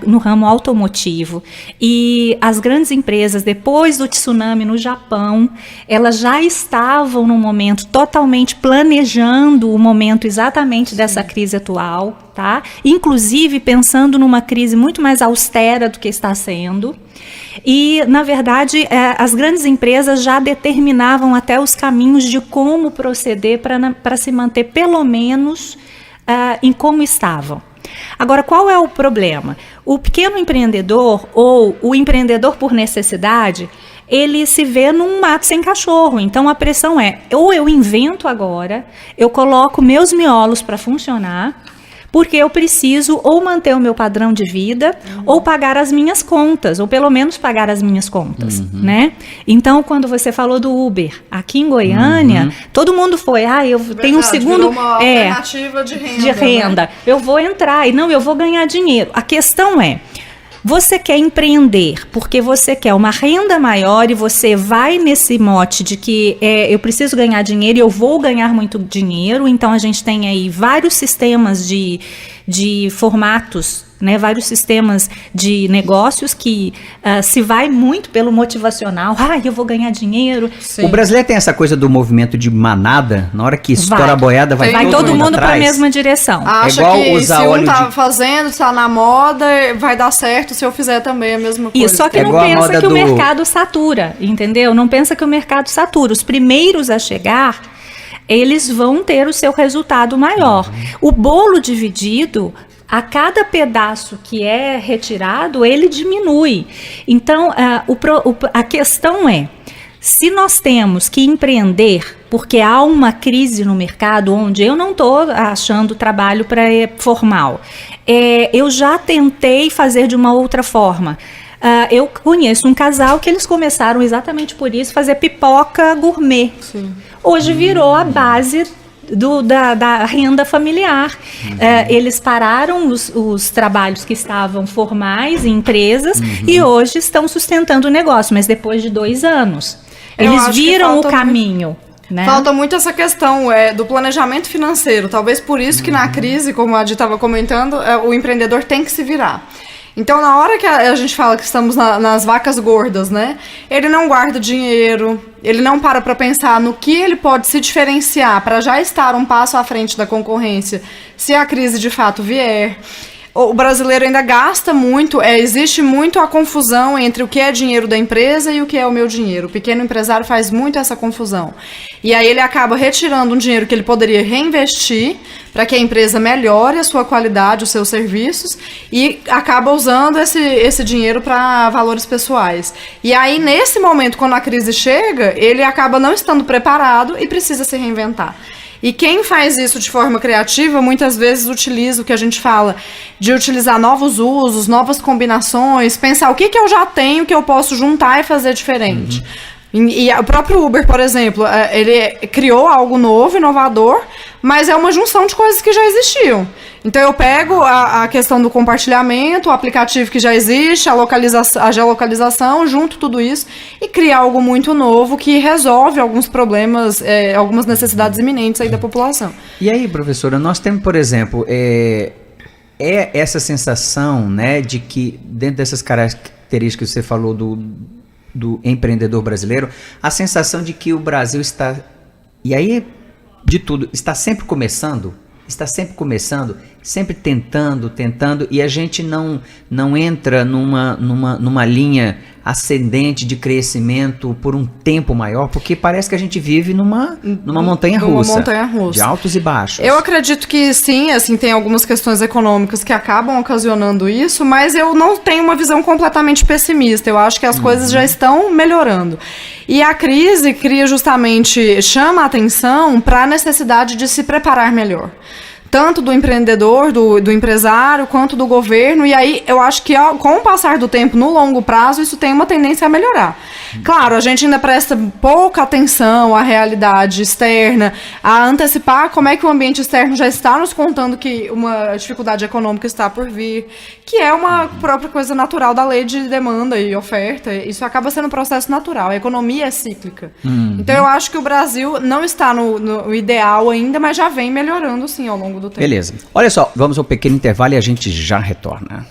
no ramo automotivo e as grandes empresas, depois do tsunami no Japão, elas já estavam num momento totalmente planejando o momento exatamente dessa crise atual, tá? Inclusive pensando numa crise muito mais austera do que está sendo. E, na verdade, as grandes empresas já determinavam até os caminhos de como proceder para se manter, pelo menos, em como estavam. Agora, qual é o problema? O pequeno empreendedor, ou o empreendedor por necessidade, ele se vê num mato sem cachorro. Então, a pressão é, ou eu invento agora, eu coloco meus miolos para funcionar, porque eu preciso ou manter o meu padrão de vida, ou pagar as minhas contas, ou pelo menos pagar as minhas contas, né? Então, quando você falou do Uber, aqui em Goiânia, todo mundo foi, eu tenho um segundo... Uma alternativa de renda. Né? Eu vou entrar, e não, eu vou ganhar dinheiro. A questão é, você quer empreender porque você quer uma renda maior e você vai nesse mote de que eu preciso ganhar dinheiro e eu vou ganhar muito dinheiro. Então, a gente tem aí vários sistemas de de formatos, né, vários sistemas de negócios que se vai muito pelo motivacional. Eu vou ganhar dinheiro. Sim. O brasileiro tem essa coisa do movimento de manada. Na hora que estoura a boiada, vai todo mundo para a mesma direção. Acha igual que usar se um tá fazendo, está na moda, vai dar certo se eu fizer também a mesma coisa. Isso, só que não pensa que o mercado satura, entendeu? Não pensa que o mercado satura. Os primeiros a chegar, eles vão ter o seu resultado maior. O bolo dividido, a cada pedaço que é retirado, ele diminui. Então, a questão é, se nós temos que empreender, porque há uma crise no mercado onde eu não estou achando trabalho formal, eu já tentei fazer de uma outra forma. Eu conheço um casal que eles começaram exatamente por isso, fazer pipoca gourmet. Sim. Hoje virou a base da renda familiar. Eles pararam os trabalhos que estavam formais em empresas e hoje estão sustentando o negócio, mas depois de 2 anos. Eles viram o caminho. Né? Falta muito essa questão do planejamento financeiro. Talvez por isso que na crise, como a Adi estava comentando, o empreendedor tem que se virar. Então, na hora que a gente fala que estamos nas vacas gordas, né? Ele não guarda dinheiro, ele não para pensar no que ele pode se diferenciar para já estar um passo à frente da concorrência, se a crise de fato vier. O brasileiro ainda gasta muito, existe muito a confusão entre o que é dinheiro da empresa e o que é o meu dinheiro. O pequeno empresário faz muito essa confusão. E aí ele acaba retirando um dinheiro que ele poderia reinvestir para que a empresa melhore a sua qualidade, os seus serviços, e acaba usando esse dinheiro para valores pessoais. E aí, nesse momento, quando a crise chega, ele acaba não estando preparado e precisa se reinventar. E quem faz isso de forma criativa, muitas vezes utiliza o que a gente fala de utilizar novos usos, novas combinações, pensar o que eu já tenho que eu posso juntar e fazer diferente. E o próprio Uber, por exemplo, ele criou algo novo, inovador, mas é uma junção de coisas que já existiam. Então eu pego a questão do compartilhamento, o aplicativo que já existe, a geolocalização, junto tudo isso e crio algo muito novo que resolve alguns problemas, algumas necessidades iminentes aí da população. E aí, professora, nós temos, por exemplo, essa sensação, né, de que dentro dessas características que você falou do empreendedor brasileiro, a sensação de que o Brasil está, e aí de tudo, está sempre começando, sempre tentando, e a gente não entra numa linha ascendente de crescimento por um tempo maior, porque parece que a gente vive numa montanha russa, de altos e baixos. Eu acredito que sim, assim, tem algumas questões econômicas que acabam ocasionando isso, mas eu não tenho uma visão completamente pessimista. Eu acho que as coisas já estão melhorando. E a crise chama a atenção para a necessidade de se preparar melhor. Tanto do empreendedor, do empresário, quanto do governo. E aí, eu acho que com o passar do tempo, no longo prazo, isso tem uma tendência a melhorar. Claro, a gente ainda presta pouca atenção à realidade externa, a antecipar como é que o ambiente externo já está nos contando que uma dificuldade econômica está por vir, que é uma própria coisa natural da lei de demanda e oferta. Isso acaba sendo um processo natural. A economia é cíclica. Então, eu acho que o Brasil não está no ideal ainda, mas já vem melhorando, sim, ao longo do tempo. Beleza. Olha só, vamos ao pequeno intervalo e a gente já retorna.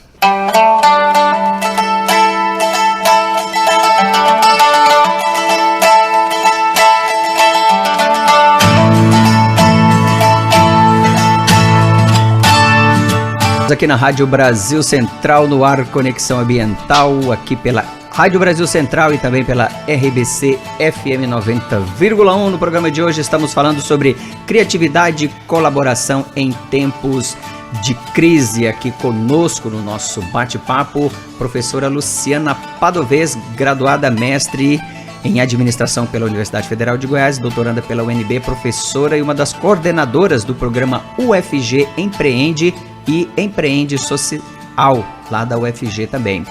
Aqui na Rádio Brasil Central, no ar Conexão Ambiental, aqui pela Rádio Brasil Central e também pela RBC FM 90,1. No programa de hoje estamos falando sobre criatividade e colaboração em tempos de crise. Aqui conosco no nosso bate-papo, professora Luciana Padovez, graduada mestre em administração pela Universidade Federal de Goiás, doutoranda pela UNB, professora e uma das coordenadoras do programa UFG Empreende e Empreende Social, lá da UFG também.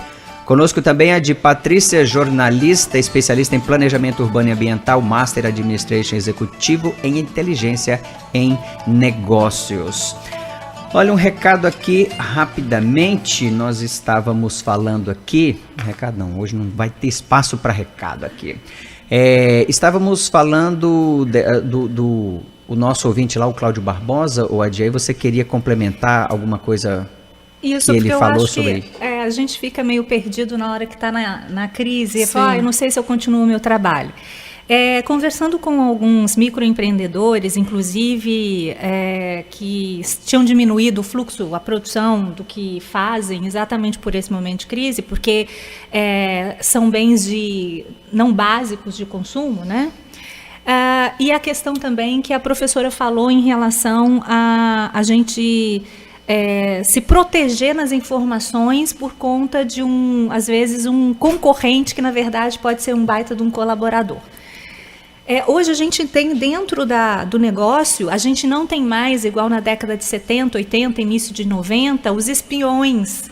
Conosco também a de Patrícia, jornalista, especialista em planejamento urbano e ambiental, Master Administration Executivo em Inteligência em Negócios. Olha, um recado aqui rapidamente, nós estávamos falando aqui, recado não, hoje não vai ter espaço para recado aqui. Estávamos falando o nosso ouvinte lá, o Cláudio Barbosa, ou Adiei, você queria complementar alguma coisa Isso, que ele porque falou eu acho sobre... que a gente fica meio perdido na hora que está na crise. E Sim. fala, eu não sei se eu continuo o meu trabalho. Conversando com alguns microempreendedores, inclusive, que tinham diminuído o fluxo, a produção do que fazem exatamente por esse momento de crise, porque são bens não básicos de consumo, né? E a questão também que a professora falou em relação a gente se proteger nas informações por conta de às vezes, um concorrente que, na verdade, pode ser um baita de um colaborador. Hoje a gente tem dentro do negócio, a gente não tem mais, igual na década de 70, 80, início de 90, os espiões,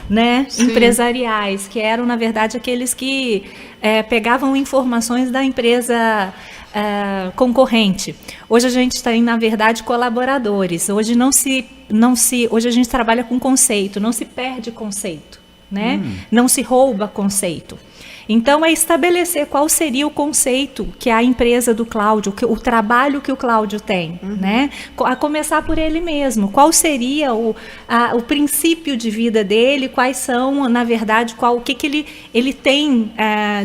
né, empresariais, que eram, na verdade, aqueles que pegavam informações da empresa concorrente. Hoje a gente tem, na verdade, colaboradores. Hoje hoje a gente trabalha com conceito, não se perde conceito, né? Não se rouba conceito. Então, é estabelecer qual seria o conceito que a empresa do Cláudio, o trabalho que o Cláudio tem, né? A começar por ele mesmo. Qual seria o princípio de vida dele, quais são, na verdade, o que ele tem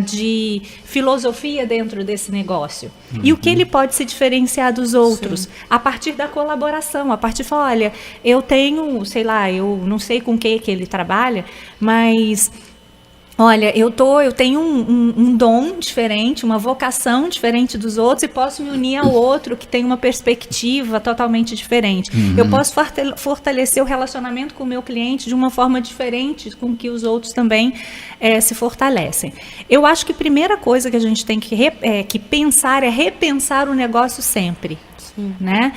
de filosofia dentro desse negócio. E o que ele pode se diferenciar dos outros. A partir da colaboração, a partir de falar, olha, eu tenho, sei lá, eu não sei com que ele trabalha, mas... Olha, eu tenho um dom diferente, uma vocação diferente dos outros e posso me unir ao outro que tem uma perspectiva totalmente diferente. Eu posso fortalecer o relacionamento com o meu cliente de uma forma diferente com que os outros também se fortalecem. Eu acho que a primeira coisa que a gente tem que pensar é repensar o negócio sempre. Né?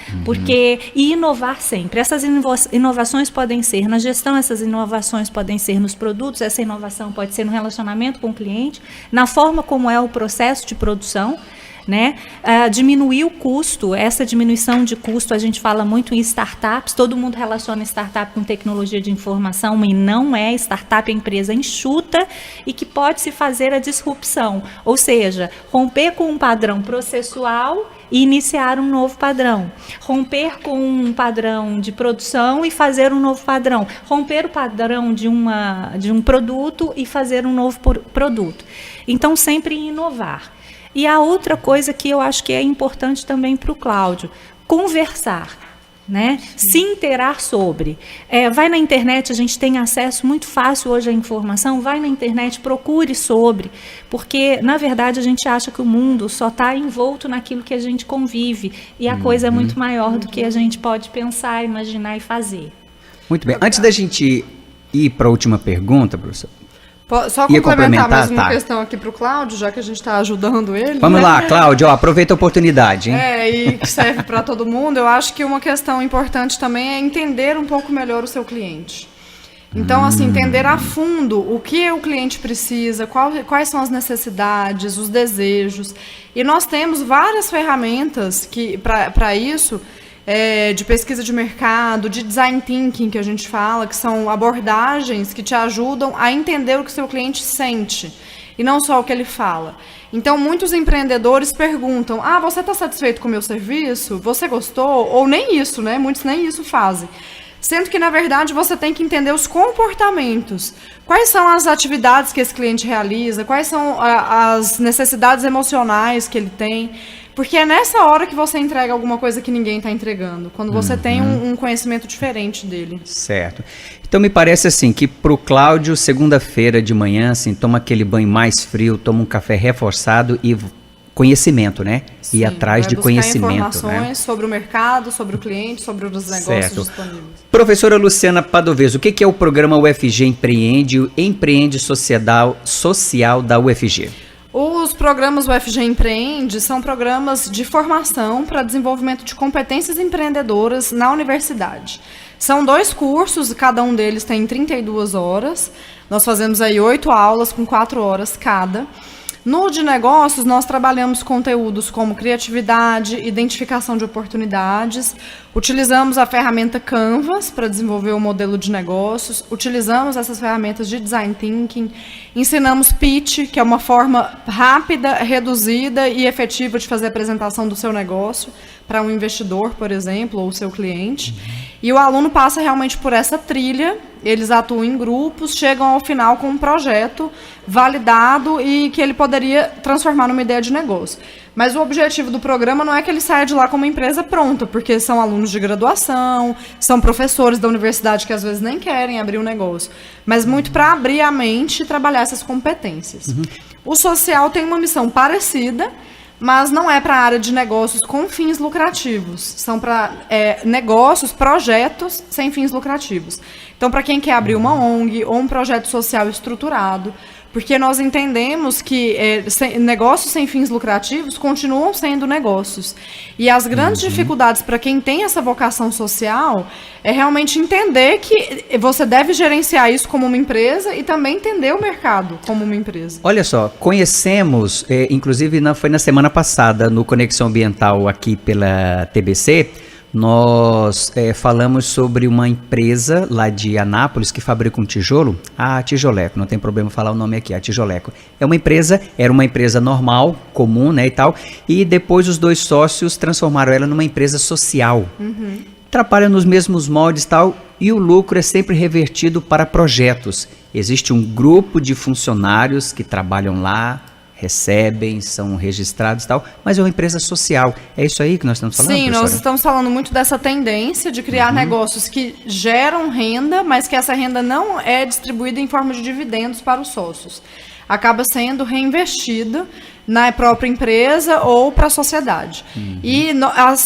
E inovar sempre. Essas inovações podem ser na gestão, essas inovações podem ser nos produtos, essa inovação pode ser no relacionamento com o cliente, na forma como é o processo de produção, né? Diminuir o custo, essa diminuição de custo a gente fala muito em startups, todo mundo relaciona startup com tecnologia de informação, e não é. Startup é empresa enxuta e que pode se fazer a disrupção, ou seja, romper com um padrão processual e iniciar um novo padrão, romper com um padrão de produção e fazer um novo padrão, romper o padrão de um produto e fazer um novo produto. Então, sempre inovar. E a outra coisa que eu acho que é importante também para o Cláudio, conversar, né? Se inteirar sobre. Vai na internet, a gente tem acesso muito fácil hoje à informação, vai na internet, procure sobre, porque, na verdade, a gente acha que o mundo só está envolto naquilo que a gente convive, e a coisa é muito maior do que a gente pode pensar, imaginar e fazer. Muito bem. Antes da gente ir para a última pergunta, professor, só complementar mais uma questão aqui para o Cláudio, já que a gente está ajudando ele. Vamos lá, Cláudio, aproveita a oportunidade, hein? E que serve para todo mundo. Eu acho que uma questão importante também é entender um pouco melhor o seu cliente. Então, assim, entender a fundo o que o cliente precisa, quais são as necessidades, os desejos. E nós temos várias ferramentas para isso, de pesquisa de mercado, de design thinking, que a gente fala, que são abordagens que te ajudam a entender o que o seu cliente sente, e não só o que ele fala. Então, muitos empreendedores perguntam, você está satisfeito com o meu serviço? Você gostou? Ou nem isso, né? Muitos nem isso fazem. Sendo que, na verdade, você tem que entender os comportamentos. Quais são as atividades que esse cliente realiza? Quais são as necessidades emocionais que ele tem? Porque é nessa hora que você entrega alguma coisa que ninguém está entregando, quando você tem um conhecimento diferente dele. Certo. Então me parece assim, que para o Cláudio, segunda-feira de manhã, assim, toma aquele banho mais frio, toma um café reforçado e conhecimento, né? Sim, ir atrás de conhecimento. Informações, né? Sobre o mercado, sobre o cliente, sobre os negócios disponíveis. Professora Luciana Padoveso, o que é o programa UFG Empreende, o Empreende Social da UFG? Os programas UFG Empreende são programas de formação para desenvolvimento de competências empreendedoras na universidade. São 2 cursos, cada um deles tem 32 horas. Nós fazemos aí 8 aulas com 4 horas cada. No de negócios, nós trabalhamos conteúdos como criatividade, identificação de oportunidades, utilizamos a ferramenta Canvas para desenvolver o modelo de negócios, utilizamos essas ferramentas de design thinking, ensinamos pitch, que é uma forma rápida, reduzida e efetiva de fazer a apresentação do seu negócio para um investidor, por exemplo, ou seu cliente. E o aluno passa realmente por essa trilha, eles atuam em grupos, chegam ao final com um projeto validado e que ele poderia transformar numa ideia de negócio. Mas o objetivo do programa não é que ele saia de lá com uma empresa pronta, porque são alunos de graduação, são professores da universidade que às vezes nem querem abrir um negócio, mas muito para abrir a mente e trabalhar essas competências. O social tem uma missão parecida, mas não é para a área de negócios com fins lucrativos. São para negócios, projetos sem fins lucrativos. Então, para quem quer abrir uma ONG ou um projeto social estruturado, porque nós entendemos que negócios sem fins lucrativos continuam sendo negócios. E as grandes dificuldades para quem tem essa vocação social é realmente entender que você deve gerenciar isso como uma empresa e também entender o mercado como uma empresa. Olha só, conhecemos, inclusive foi na semana passada, no Conexão Ambiental aqui pela TBC, nós falamos sobre uma empresa lá de Anápolis que fabrica um tijolo, a Tijoleco, não tem problema falar o nome aqui, a Tijoleco. Era uma empresa normal, comum, né, e tal, e depois os dois sócios transformaram ela numa empresa social. Trabalha nos mesmos moldes e tal, e o lucro é sempre revertido para projetos. Existe um grupo de funcionários que trabalham lá, recebem, são registrados e tal, mas é uma empresa social. É isso aí que nós estamos falando, Sim, professora? nós estamos falando muito dessa tendência de criar negócios que geram renda, mas que essa renda não é distribuída em forma de dividendos para os sócios. Acaba sendo reinvestida na própria empresa ou para a sociedade. E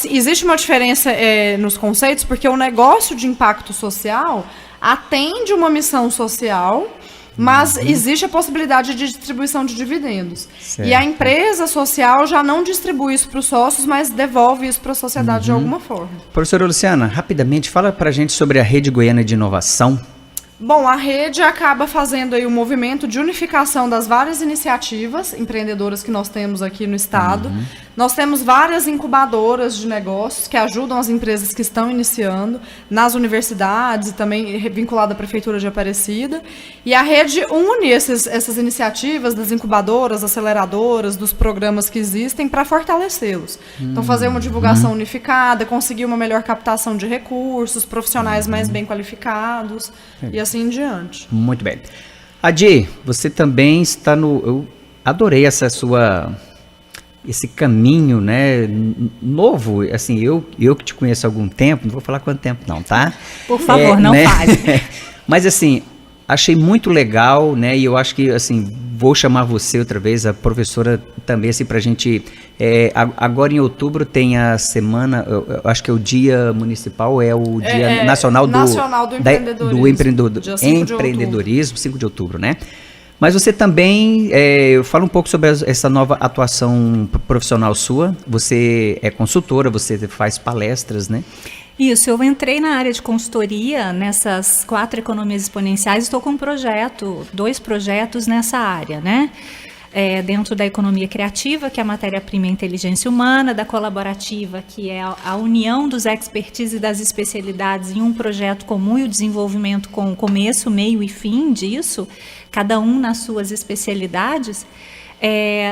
existe uma diferença nos conceitos, porque o negócio de impacto social atende uma missão social, mas existe a possibilidade de distribuição de dividendos. Certo. E a empresa social já não distribui isso para os sócios, mas devolve isso para a sociedade de alguma forma. Professora Luciana, rapidamente, fala para a gente sobre a Rede Goiana de Inovação. Bom, a rede acaba fazendo aí um movimento de unificação das várias iniciativas empreendedoras que nós temos aqui no estado. Nós temos várias incubadoras de negócios que ajudam as empresas que estão iniciando nas universidades e também vinculada à Prefeitura de Aparecida. E a rede une essas iniciativas das incubadoras, aceleradoras, dos programas que existem para fortalecê-los. Então, fazer uma divulgação unificada, conseguir uma melhor captação de recursos, profissionais mais bem qualificados e assim em diante. Muito bem. Adi, você também está eu adorei esse caminho, né, novo, assim, eu que te conheço há algum tempo, não vou falar quanto tempo não, tá? Por favor, não fale. Mas assim, achei muito legal, né, e eu acho que, assim, vou chamar você outra vez, a professora também, assim, pra gente, agora em outubro tem a semana, eu acho que é o dia municipal, é o dia nacional do empreendedorismo, 5 de outubro, né? Mas você também, fala um pouco sobre essa nova atuação profissional sua, você é consultora, você faz palestras, né? Isso, eu entrei na área de consultoria nessas 4 economias exponenciais, estou com 2 projetos nessa área, né? Dentro da economia criativa, que é a matéria-prima e a inteligência humana, da colaborativa, que é a união dos expertise e das especialidades em um projeto comum e o desenvolvimento com começo, meio e fim disso, cada um nas suas especialidades.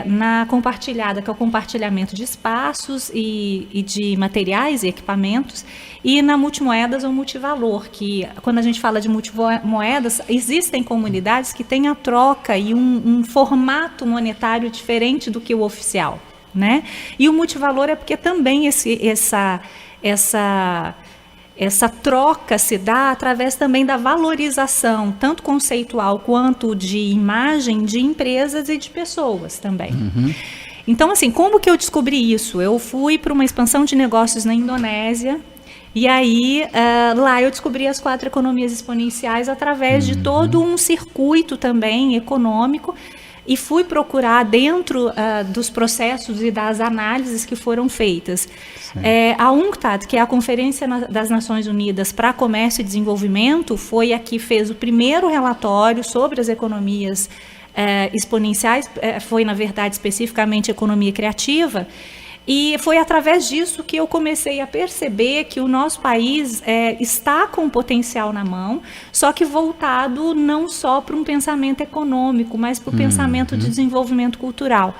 Na compartilhada, que é o compartilhamento de espaços e de materiais e equipamentos, e na multimoedas ou multivalor, que quando a gente fala de multimoedas, existem comunidades que têm a troca e um formato monetário diferente do que o oficial, né? E o multivalor é porque também essa troca se dá através também da valorização, tanto conceitual quanto de imagem de empresas e de pessoas também. Então, assim, como que eu descobri isso? Eu fui para uma expansão de negócios na Indonésia, e aí lá eu descobri as 4 economias exponenciais através de todo um circuito também econômico, e fui procurar dentro dos processos e das análises que foram feitas. A UNCTAD, que é a Conferência das Nações Unidas para Comércio e Desenvolvimento, foi a que fez o primeiro relatório sobre as economias exponenciais, foi, na verdade, especificamente economia criativa. E foi através disso que eu comecei a perceber que o nosso país está com o potencial na mão, só que voltado não só para um pensamento econômico, mas para o pensamento de desenvolvimento cultural.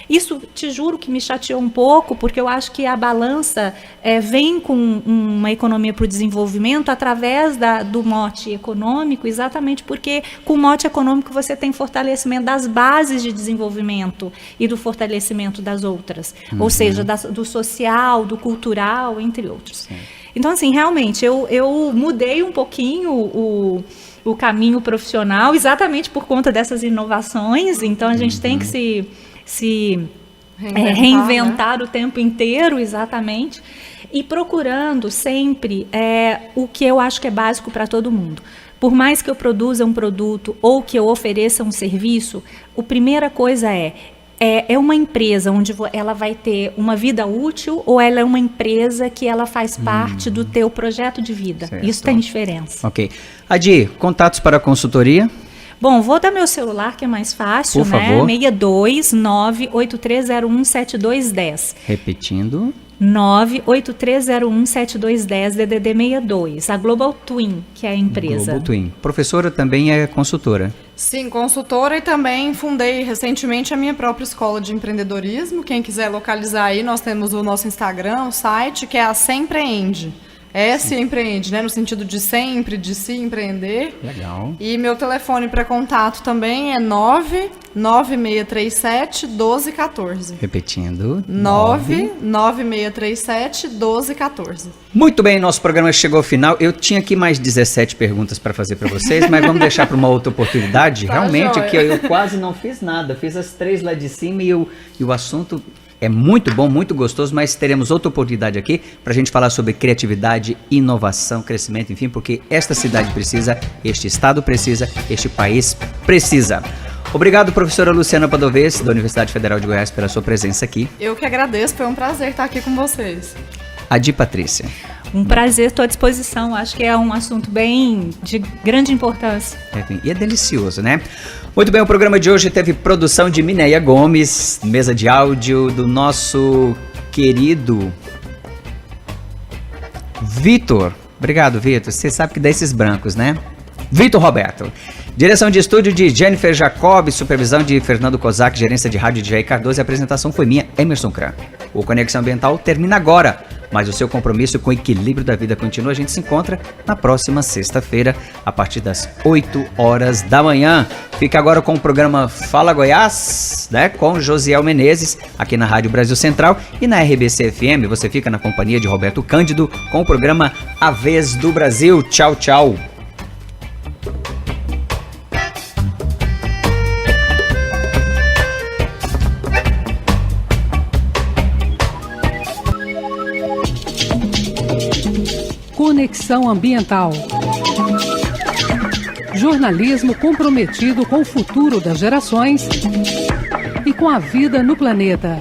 Isso, te juro, que me chateou um pouco, porque eu acho que a balança vem com uma economia para o desenvolvimento através do mote econômico, exatamente porque com o mote econômico você tem fortalecimento das bases de desenvolvimento e do fortalecimento das outras, ou seja, do social, do cultural, entre outros. Sim. Então, assim, realmente, eu mudei um pouquinho o caminho profissional, exatamente por conta dessas inovações. Então, a gente tem que se reinventar, né? O tempo inteiro, exatamente, e procurando sempre o que eu acho que é básico para todo mundo. Por mais que eu produza um produto ou que eu ofereça um serviço, a primeira coisa é uma empresa onde ela vai ter uma vida útil, ou ela é uma empresa que ela faz parte do teu projeto de vida. Certo. Isso tem diferença. Ok. Adi, contatos para a consultoria? Bom, vou dar meu celular, que é mais fácil, por favor. 629-8301-7210. Repetindo. 98301-7210, DDD 62. A Global Twin, que é a empresa. Global Twin. Professora também é consultora? Sim, consultora, e também fundei recentemente a minha própria escola de empreendedorismo. Quem quiser localizar aí, nós temos o nosso Instagram, o site, que é a Sempreende. Se empreende, né? No sentido de sempre, de se empreender. Legal. E meu telefone para contato também é 99637-1214. Repetindo. 99637-1214. Muito bem, nosso programa chegou ao final. Eu tinha aqui mais 17 perguntas para fazer para vocês, mas vamos deixar para uma outra oportunidade. Tá, realmente, joia. aqui eu quase não fiz nada. Fiz as 3 lá de cima e o assunto é muito bom, muito gostoso, mas teremos outra oportunidade aqui para a gente falar sobre criatividade, inovação, crescimento, enfim, porque esta cidade precisa, este estado precisa, este país precisa. Obrigado, professora Luciana Padovez, da Universidade Federal de Goiás, pela sua presença aqui. Eu que agradeço, foi um prazer estar aqui com vocês. Adi Patrícia. Um prazer, estou à disposição. Acho que é um assunto bem de grande importância. E é delicioso, né? Muito bem, o programa de hoje teve produção de Minéia Gomes, mesa de áudio do nosso querido Vitor. Obrigado, Vitor. Você sabe que dá esses brancos, né? Vitor Roberto. Direção de estúdio de Jennifer Jacob, supervisão de Fernando Kozak, gerência de rádio de Jair Cardoso, e a apresentação foi minha, Emerson Kran. O Conexão Ambiental termina agora, mas o seu compromisso com o equilíbrio da vida continua. A gente se encontra na próxima sexta-feira, a partir das 8 horas da manhã. Fica agora com o programa Fala Goiás, né, com Josiel Menezes, aqui na Rádio Brasil Central, e na RBC FM você fica na companhia de Roberto Cândido com o programa A Vez do Brasil. Tchau, tchau. Conexão Ambiental. Jornalismo comprometido com o futuro das gerações e com a vida no planeta.